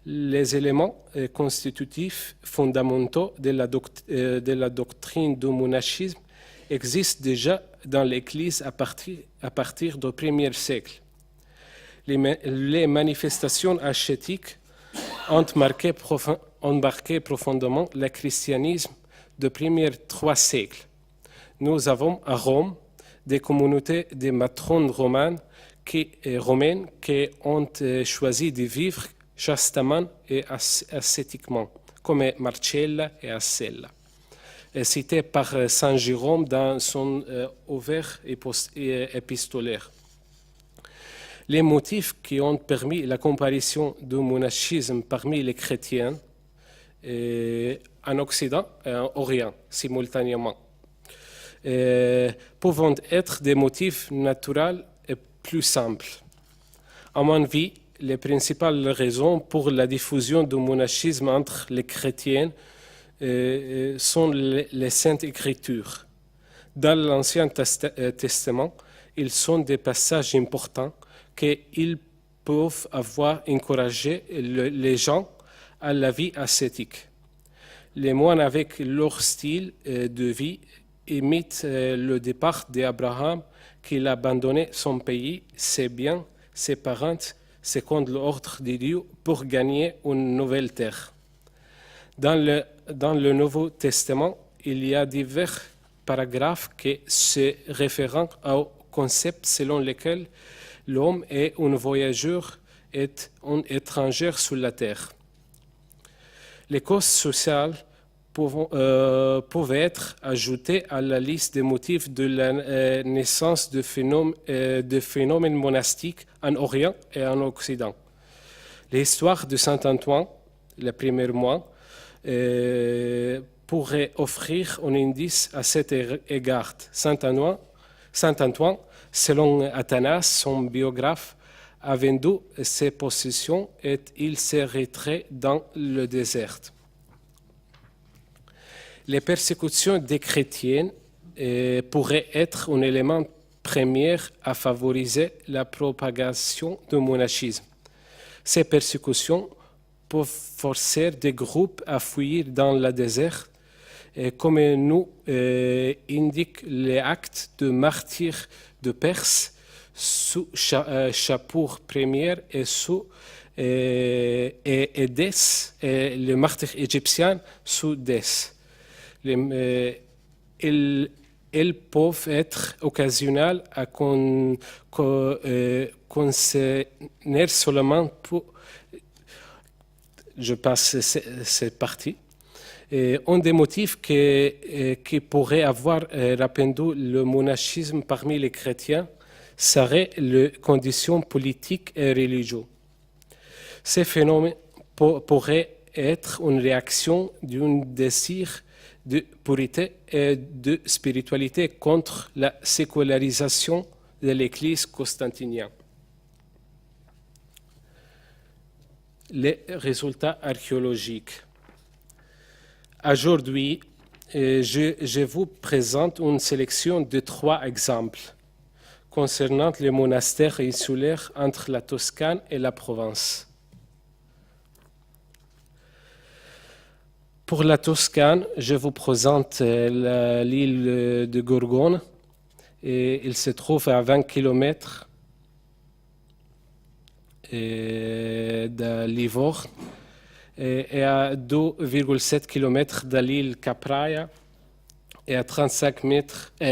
Les éléments constitutifs fondamentaux de la doctrine du monachisme existent déjà dans l'Église à partir du 1er siècle. Les manifestations ascétiques ont marqué profondément le christianisme des premiers 3 siècles. Nous avons à Rome des communautés de matrones romaines qui ont choisi de vivre chastement et ascétiquement, comme Marcella et Ascella, cité par Saint Jérôme dans son ouvert épistolaire. Les motifs qui ont permis la comparaison du monachisme parmi les chrétiens en Occident et en Orient simultanément peuvent être des motifs naturels et plus simples. À mon avis, les principales raisons pour la diffusion du monachisme entre les chrétiens sont les Saintes Écritures. Dans l'Ancien Testament, ils sont des passages importants qu'ils peuvent avoir encouragé les gens à la vie ascétique. Les moines, avec leur style de vie, imitent le départ d'Abraham, qu'il a abandonné son pays, ses biens, ses parents, selon l'ordre de Dieu, pour gagner une nouvelle terre. Dans le Nouveau Testament, il y a divers paragraphes qui se réfèrent au concept selon lequel l'homme est un voyageur et un étranger sur la terre. Les causes sociales peuvent être ajoutées à la liste des motifs de la naissance de phénomènes monastiques en Orient et en Occident. L'histoire de Saint Antoine, le premier mois, pourrait offrir un indice à cet égard. Saint Antoine, selon Athanas, son biographe, a vendu ses possessions et il s'est retiré dans le désert. Les persécutions des chrétiens pourraient être un élément premier à favoriser la propagation du monachisme. Ces persécutions peuvent forcer des groupes à fuir dans le désert, comme nous indiquent les actes de martyrs de Perse sous Shapur Ier et sous Édesse, et le martyr égyptien sous Dès. Elles peuvent être occasionnelles à concerner seulement pour... Je passe cette partie. Un des motifs qui pourrait avoir répandu le monachisme parmi les chrétiens serait les conditions politiques et religieuses. Ces phénomènes pourraient être une réaction d'un désir de pureté et de spiritualité contre la sécularisation de l'Église constantinienne. Les résultats archéologiques. Aujourd'hui, je vous présente une sélection de 3 exemples concernant les monastères insulaires entre la Toscane et la Provence. Pour la Toscane, je vous présente l'île de Gorgone. Et il se trouve à 20 km de Livorno et à 2,7 km de l'île Capraia et à 35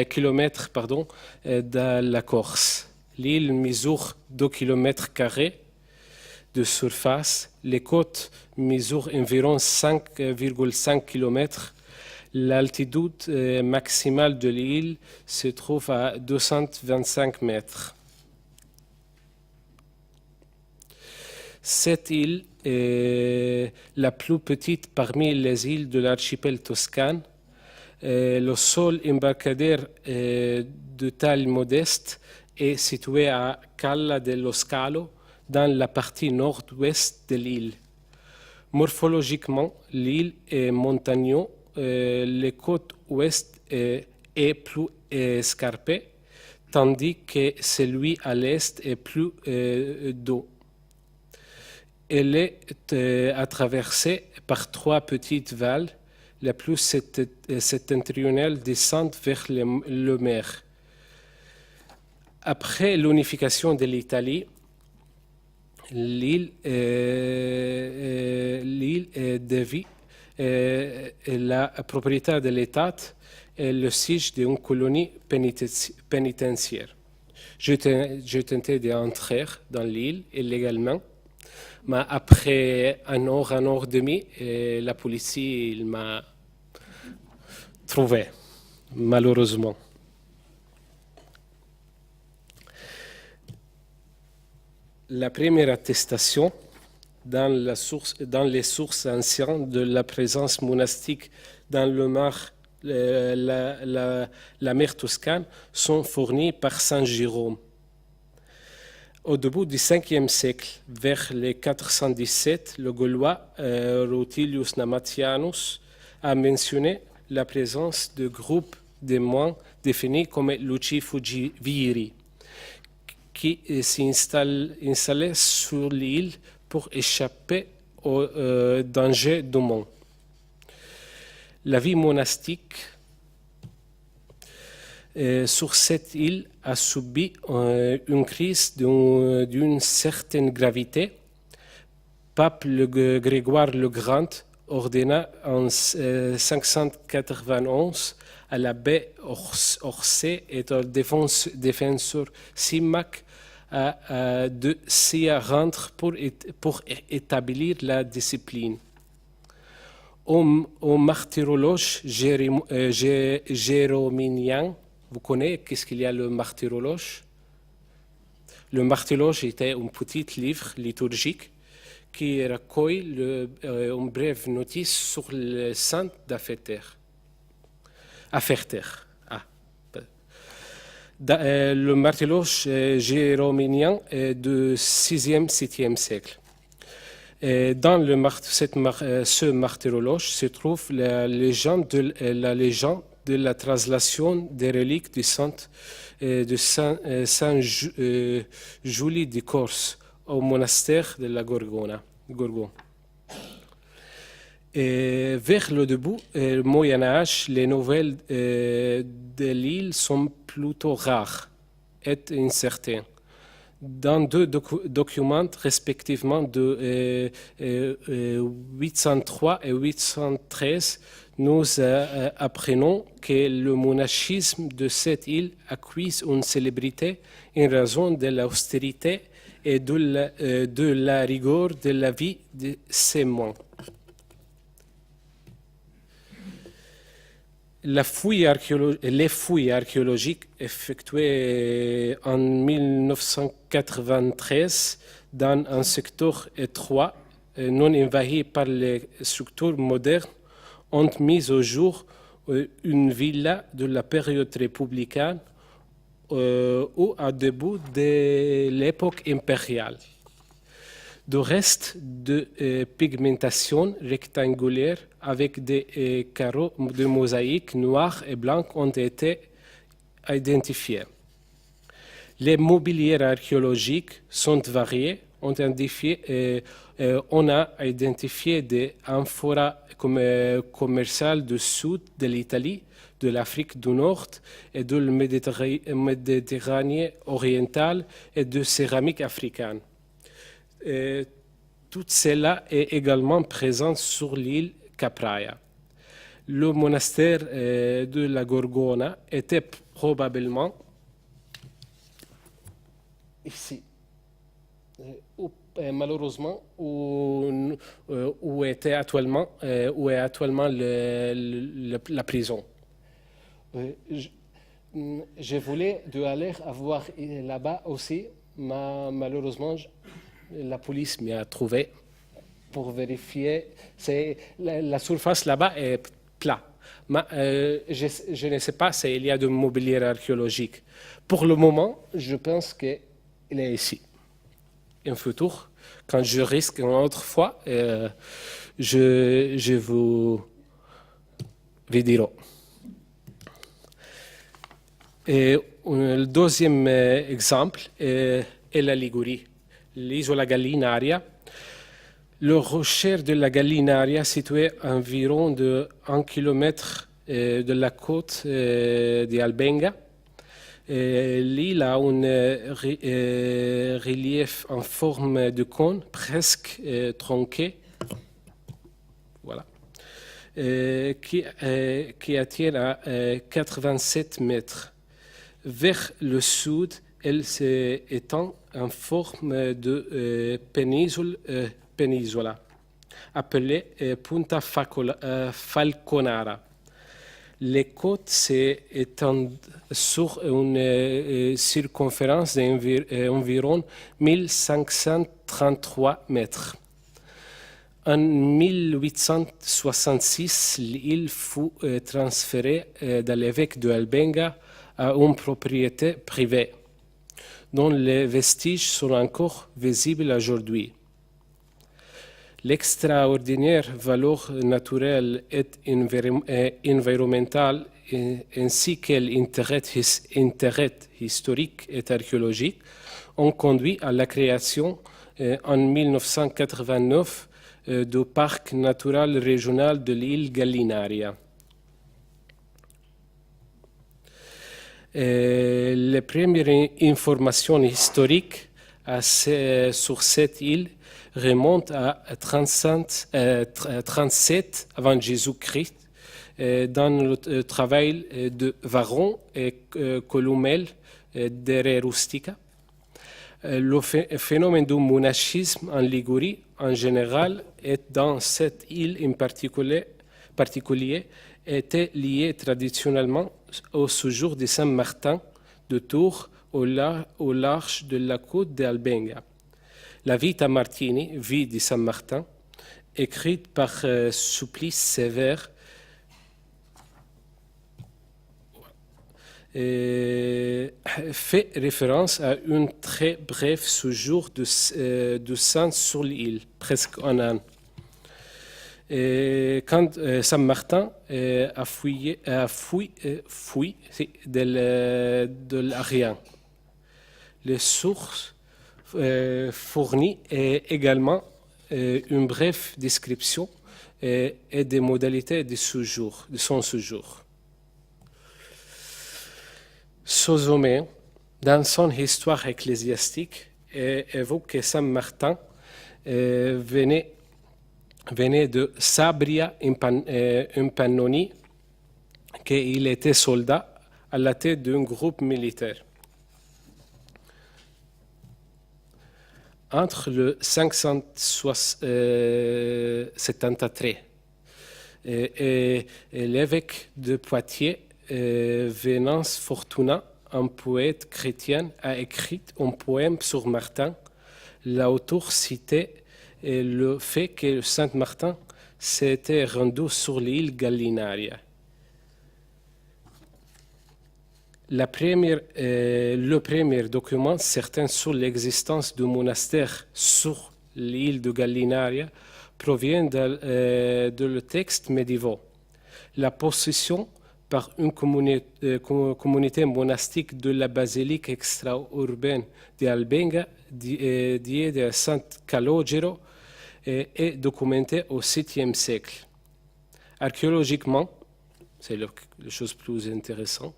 km de la Corse. L'île mesure 2 km de surface. Les côtes mesurent environ 5,5 km. L'altitude maximale de l'île se trouve à 225 mètres. Cette île est la plus petite parmi les îles de l'archipel toscane. Le seul embarcadère de taille modeste est situé à Cala dello Scalo, dans la partie nord-ouest de l'île. Morphologiquement, l'île est montagneuse. Les côtes ouest est plus escarpée, tandis que celui à l'est est plus doux. Elle est traversée par 3 petites vallées. La plus septentrionale descend vers le mer. Après l'unification de l'Italie, l'île devient la propriété de l'État et le siège d'une colonie pénitentiaire. J'ai tenté d'entrer dans l'île illégalement, mais après un heure et demie, la police m'a trouvé, malheureusement. La première attestation dans les sources anciennes de la présence monastique dans le mar, la mer Toscane sont fournies par Saint Jérôme. Au début du 5e siècle, vers les 417, le Gaulois Rutilius Namatianus a mentionné la présence de groupes de moines définis comme Lucifugiviri, qui s'installaient sur l'île pour échapper aux dangers du monde. La vie monastique sur cette île a subi une crise d'une certaine gravité. Pape Grégoire le Grand ordonna en 591 à l'abbé Orsay et au défenseur Simac de s'y rendre pour établir la discipline. Au martyrologe jérominien, vous connaissez qu'est-ce qu'il y a le martyrologe? Le martyrologe était un petit livre liturgique qui recueille une brève notice sur le saint d'Afferter. Le martyrologe jérominien du 6e, 7e siècle. Dans ce martyrologe se trouve la légende de la translation des reliques de Saint Julie de Corse au monastère de la Gorgone. Et vers le début du Moyen-Âge, les nouvelles de l'île sont plutôt rares et incertaines. Dans deux documents respectivement de 803 et 813, nous apprenons que le monachisme de cette île acquise une célébrité en raison de l'austérité et de la rigueur de la vie de ses moines. Les fouilles archéologiques effectuées en 1993 dans un secteur étroit, non envahi par les structures modernes, ont mis au jour une villa de la période républicaine ou à début de l'époque impériale. De restes de pigmentation rectangulaire avec des carreaux de mosaïque noirs et blancs ont été identifiés. Les mobiliers archéologiques sont variés. On a identifié des amphoras commerciales du sud de l'Italie, de l'Afrique du Nord et du Méditerranée orientale et de céramique africaine. Tout cela est également présent sur l'île Capraia. Le monastère de la Gorgone était probablement ici, malheureusement, où est actuellement la prison. Je voulais aller voir là-bas aussi, mais malheureusement, la police m'a trouvé pour vérifier. La surface là-bas est plate. Mais je ne sais pas s'il y a de mobilier archéologique. Pour le moment, je pense qu'il est ici. Un futur, quand je risque une autre fois, je vous dirai. Et le deuxième exemple est la Ligurie. L'isola Gallinaria. Le rocher de la Gallinaria, situé à environ de 1 km de la côte d'Albenga. L'île a un relief en forme de cône, presque tronqué, voilà, qui atteint à 87 mètres. Vers le sud, elle s'étend en forme de péninsula, appelée Punta Falconara. Les côtes s'étendent sur une circonférence d'environ 1533 mètres. En 1866, l'île fut transférée de l'évêque de Albenga à une propriété privée, dont les vestiges sont encore visibles aujourd'hui. L'extraordinaire valeur naturelle et environnementale ainsi que l'intérêt historique et archéologique ont conduit à la création en 1989 du parc naturel régional de l'île Gallinaria. Les premières informations historiques sur cette île remontent à 37 avant Jésus-Christ dans le travail de Varron et Columel de Re Rustica. Le phénomène du monachisme en Ligurie, en général, et dans cette île en particulier, était lié traditionnellement au séjour de Saint Martin de Tours au large de la côte d'Albenga. La Vita Martini, vie de Saint Martin, écrite par Supplice Sévère, fait référence à un très bref séjour de saint sur l'île, presque un an. Quand Saint Martin a fui de l'Arien. Les sources fournissent également une brève description et des modalités de son séjour. Sosomé, dans son histoire ecclésiastique, évoque que Saint Martin venait de Sabria in Pannonie, qu'il était soldat à la tête d'un groupe militaire. Entre le 573 et l'évêque de Poitiers, Venance Fortuna, un poète chrétien, a écrit un poème sur Martin. L'auteur citait le fait que Saint Martin s'était rendu sur l'île Gallinaria. Le premier document certain sur l'existence du monastère sur l'île de Gallinaria provient de le texte médiéval. La possession par une communauté monastique de la basilique extra-urbaine de Albenga, dédiée de Saint Calogero, est documentée au 7e siècle. Archéologiquement, c'est la chose plus intéressante,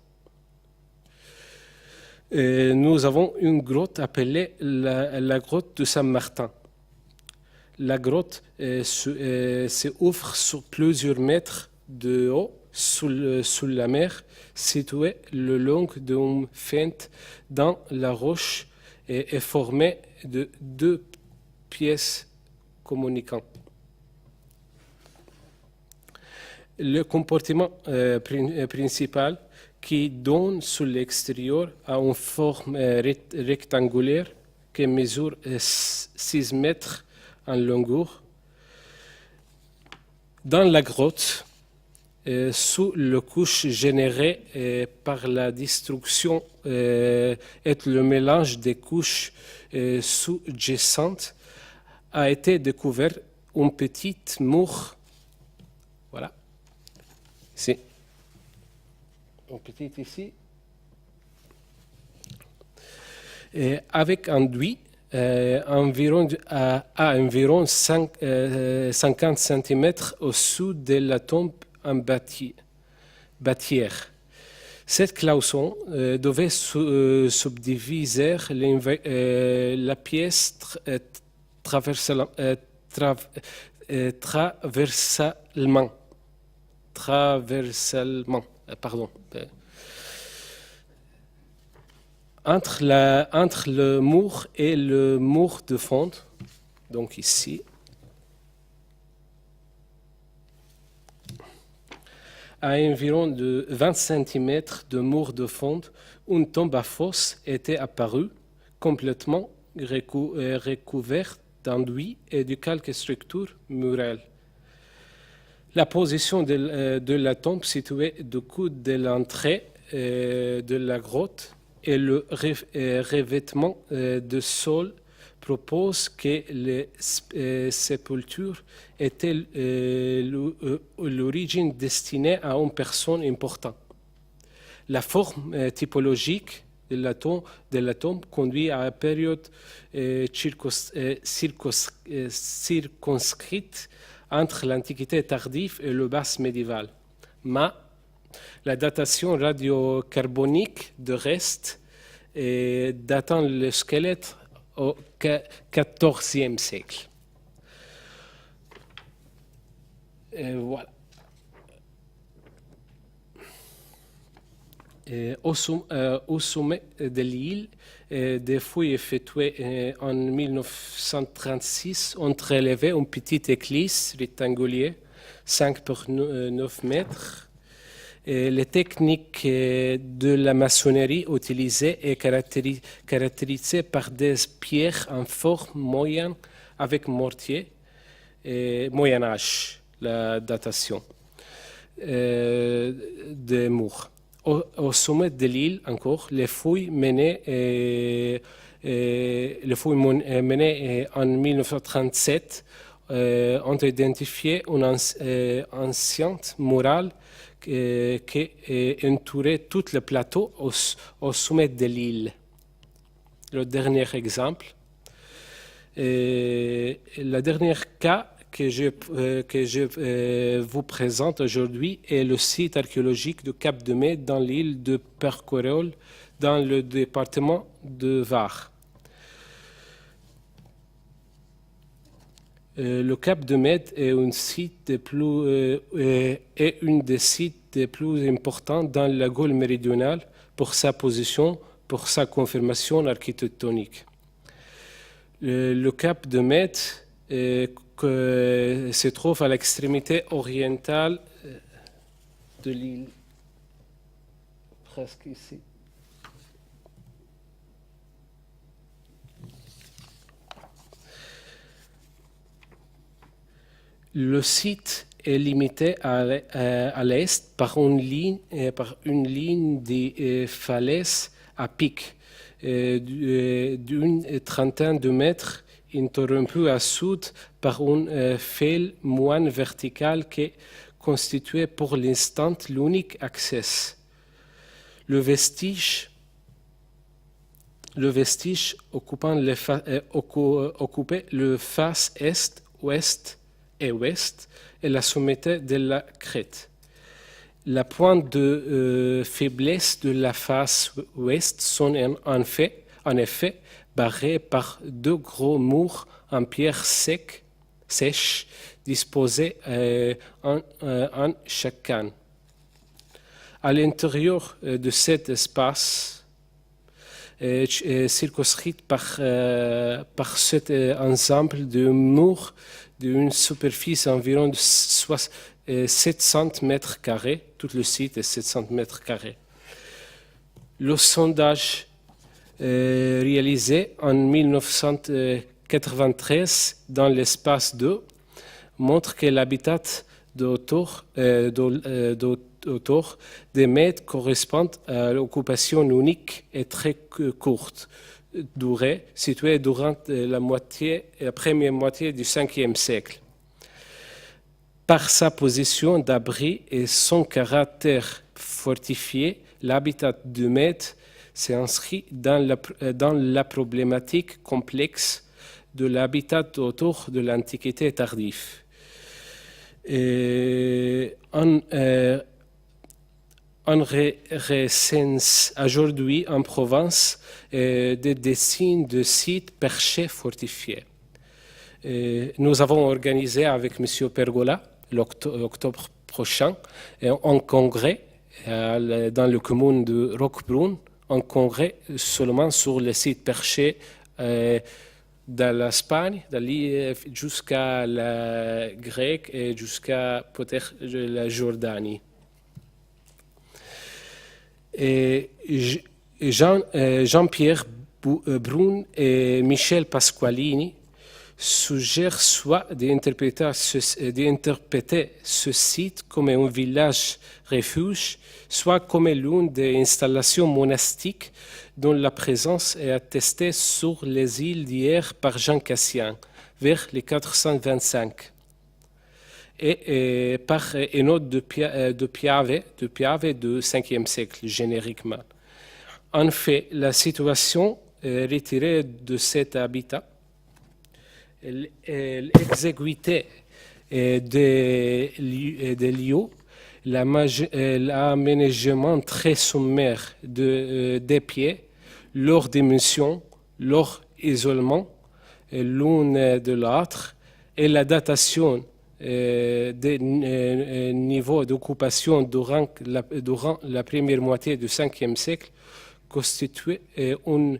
nous avons une grotte appelée la grotte de Saint-Martin. La grotte s'ouvre sur plusieurs mètres de haut sous la mer, située le long d'une fente dans la roche et est formée de 2 pièces communicantes. Le compartiment principal qui donne sur l'extérieur a une forme rectangulaire qui mesure 6 mètres en longueur. Dans la grotte, sous la couche générée par la destruction et le mélange des couches sous-jacentes, a été découvert un petit mur. Voilà. Ici. Un petit ici. Avec enduit environ 50 cm au-dessous de la tombe en bâtière. Cette cloison devait subdiviser la pièce traversalement. Entre le mur et le mur de fond, donc ici, à environ de 20 cm de mur de fond, une tombe à fosse était apparue, complètement recouverte d'enduit et de quelques structures murales. La position de la tombe située du coude de l'entrée de la grotte et le revêtement de sol propose que les sépultures étaient l'origine destinée à une personne importante. La forme typologique de la tombe conduit à une période circonscrite entre l'Antiquité tardive et le bas médiéval. Mais la datation radiocarbonique de restes datant le squelette au XIVe siècle. Et voilà. Au sommet de l'île, des fouilles effectuées en 1936 ont relevé une petite église rectangulaire, 5 par 9 mètres. Les techniques de la maçonnerie utilisées est caractérisée par des pierres en forme moyenne avec mortier, Moyen Âge, la datation des murs. Au sommet de l'île, encore, les fouilles menées en 1937 ont identifié une ancienne muraille qui entourait tout le plateau au sommet de l'île. Le dernier exemple. Le dernier cas que je vous présente aujourd'hui est le site archéologique du Cap de Mède dans l'île de Porquerolles, dans le département de Var. Le Cap de Mède est un des sites les plus importants dans la Gaule méridionale pour sa position, pour sa confirmation architectonique. Le Cap de Mède se trouve à l'extrémité orientale de l'île, presque ici. Le site est limité à l'est par une ligne de falaises à pic d'une trentaine de mètres, interrompue à sud par un fil moine vertical qui constituait pour l'instant l'unique accès. Le vestige occupait le face est, ouest et ouest et la sommité de la crête. La pointe de faiblesse de la face ouest sont en effet barrées par deux gros murs en pierre sèche disposés en chacun. À l'intérieur de cet espace, circonscrit par cet ensemble de murs d'une superficie environ de 700 mètres carrés, tout le site est 700 mètres carrés. Le sondage réalisé en 1993 dans l'espace 2 montre que l'habitat d'auteur des mètres correspond à l'occupation unique et très courte durée, située durant la première moitié du 5e siècle. Par sa position d'abri et son caractère fortifié, l'habitat du Mède s'inscrit dans la problématique complexe de l'habitat autour de l'Antiquité tardive. On recense aujourd'hui en Provence des dessins de sites perchés fortifiés. Nous avons organisé avec M. Pergola, l'octobre prochain, un congrès dans la commune de Roquebrune, un congrès seulement sur les sites perchés de l'Espagne, jusqu'à la Grèce et jusqu'à peut-être la Jordanie. Et Jean-Pierre Brun et Michel Pasqualini suggèrent soit d'interpréter ce site comme un village refuge, soit comme l'une des installations monastiques dont la présence est attestée sur les îles d'Hyères par Jean Cassien, vers les 425. Et par une note de Piave du 5e siècle, génériquement. En fait, la situation retirée de cet habitat, l'exécuté des lieux, l'aménagement très sommaire des pieds, leur dimension, leur isolement l'une de l'autre, et la datation des niveaux d'occupation durant la première moitié du 5e siècle constitue un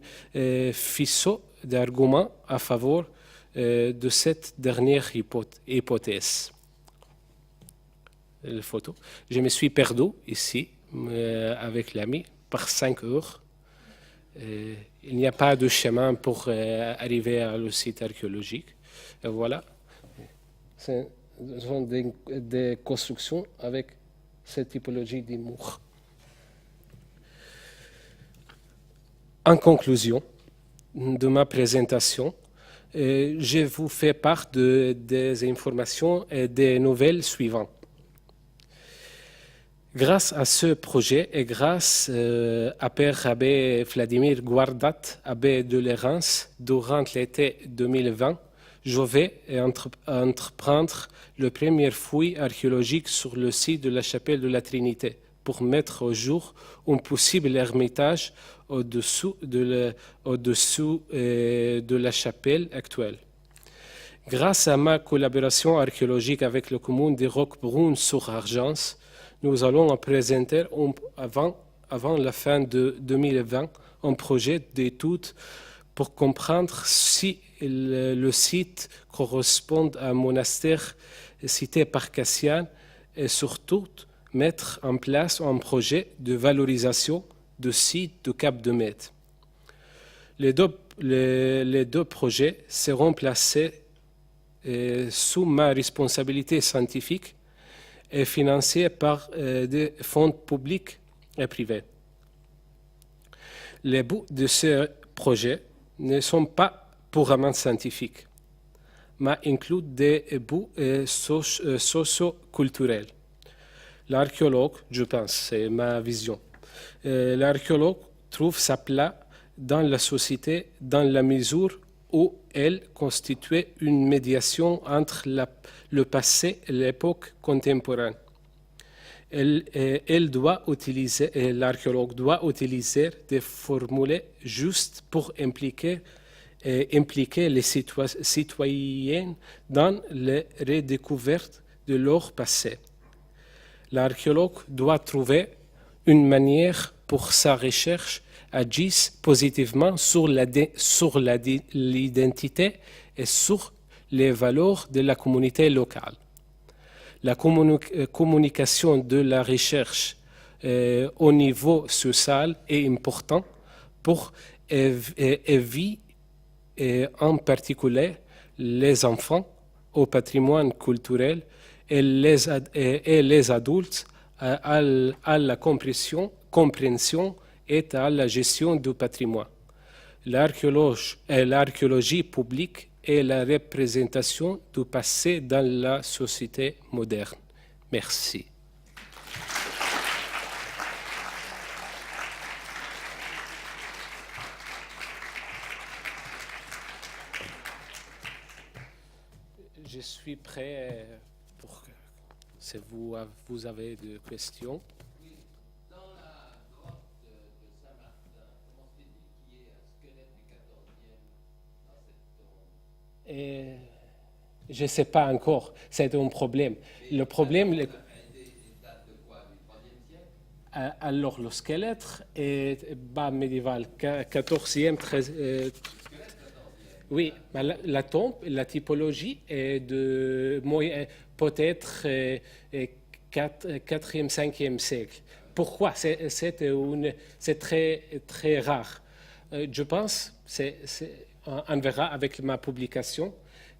faisceau d'arguments à faveur de cette dernière hypothèse. La photo. Je me suis perdu ici avec l'ami par 5 heures. Il n'y a pas de chemin pour arriver au site archéologique. Et voilà. Ce sont des constructions avec cette typologie des murs. En conclusion de ma présentation, je vous fais part des informations et des nouvelles suivantes. Grâce à ce projet et grâce à Père Abbé Vladimir Guardat, abbé de Lérins, durant l'été 2020, je vais entreprendre la première fouille archéologique sur le site de la chapelle de la Trinité pour mettre au jour un possible ermitage au-dessous de la chapelle actuelle. Grâce à ma collaboration archéologique avec la commune de Roquebrune-sur-Argence, nous allons présenter avant la fin de 2020 un projet d'étude pour comprendre si le site correspond à un monastère cité par Cassian et surtout mettre en place un projet de valorisation du site de Cap de Mède. Les deux projets seront placés sous ma responsabilité scientifique et financés par des fonds publics et privés. Les buts de ce projet ne sont pas purement scientifiques, mais incluent des buts socio-culturels. L'archéologue, je pense, c'est ma vision, l'archéologue trouve sa place dans la société dans la mesure où elle constitue une médiation entre le passé et l'époque contemporaine. L'archéologue doit utiliser des formules justes pour impliquer les citoyens dans la redécouverte de leur passé. L'archéologue doit trouver une manière pour sa recherche agisse positivement sur l'identité et sur les valeurs de la communauté locale. La communication de la recherche au niveau social est importante pour éviter en particulier les enfants au patrimoine culturel et les adultes à la compréhension et à la gestion du patrimoine. L'archéologie publique est la représentation du passé dans la société moderne. Merci. Je suis prêt pour que si vous avez des questions. Je ne sais pas encore, c'est un problème. Le problème, alors le squelette est bas médiéval, 14e, 13e. Oui, la tombe, la typologie est de peut-être 4e, 5e siècle. Pourquoi? C'est très, très rare. Je pense, on verra avec ma publication,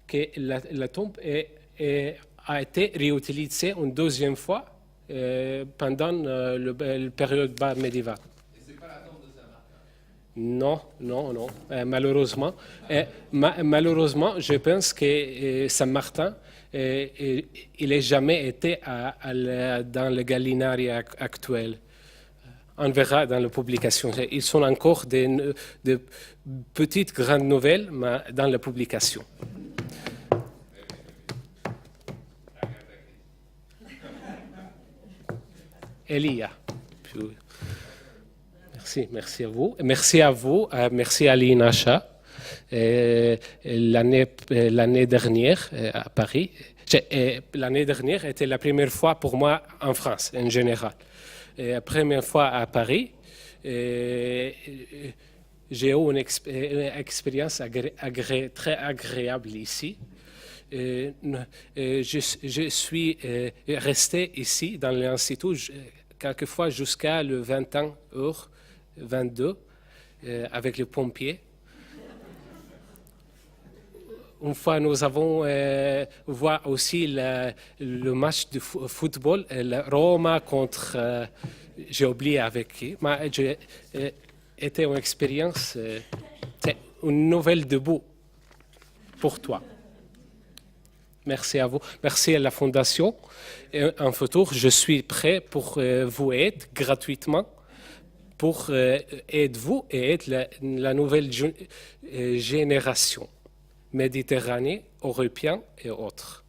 que la tombe a été réutilisée une deuxième fois pendant la période bas médiévale. Et ce n'est pas la tombe de Saint-Martin? Non. Malheureusement. Malheureusement, je pense que Saint-Martin, il n'a jamais été dans le Gallinari actuel. On verra dans la publication. Ils sont encore de petites grandes nouvelles mais dans la publication. Elia. Merci à vous. Merci à l'INACHA. L'année dernière à Paris, L'année dernière était la première fois pour moi en France, en général. Et la première fois à Paris, j'ai eu une expérience très agréable ici. Je suis resté ici dans l'institut quelquefois jusqu'à le 21h22 avec les pompiers. Une fois, nous avons vu aussi le match de football, la Roma contre, j'ai oublié avec qui, mais c'était une expérience, une nouvelle debout pour toi. Merci à vous. Merci à la Fondation. Et en futur, je suis prêt pour vous aider gratuitement pour aider vous et aider la nouvelle génération méditerranée, européenne et autres.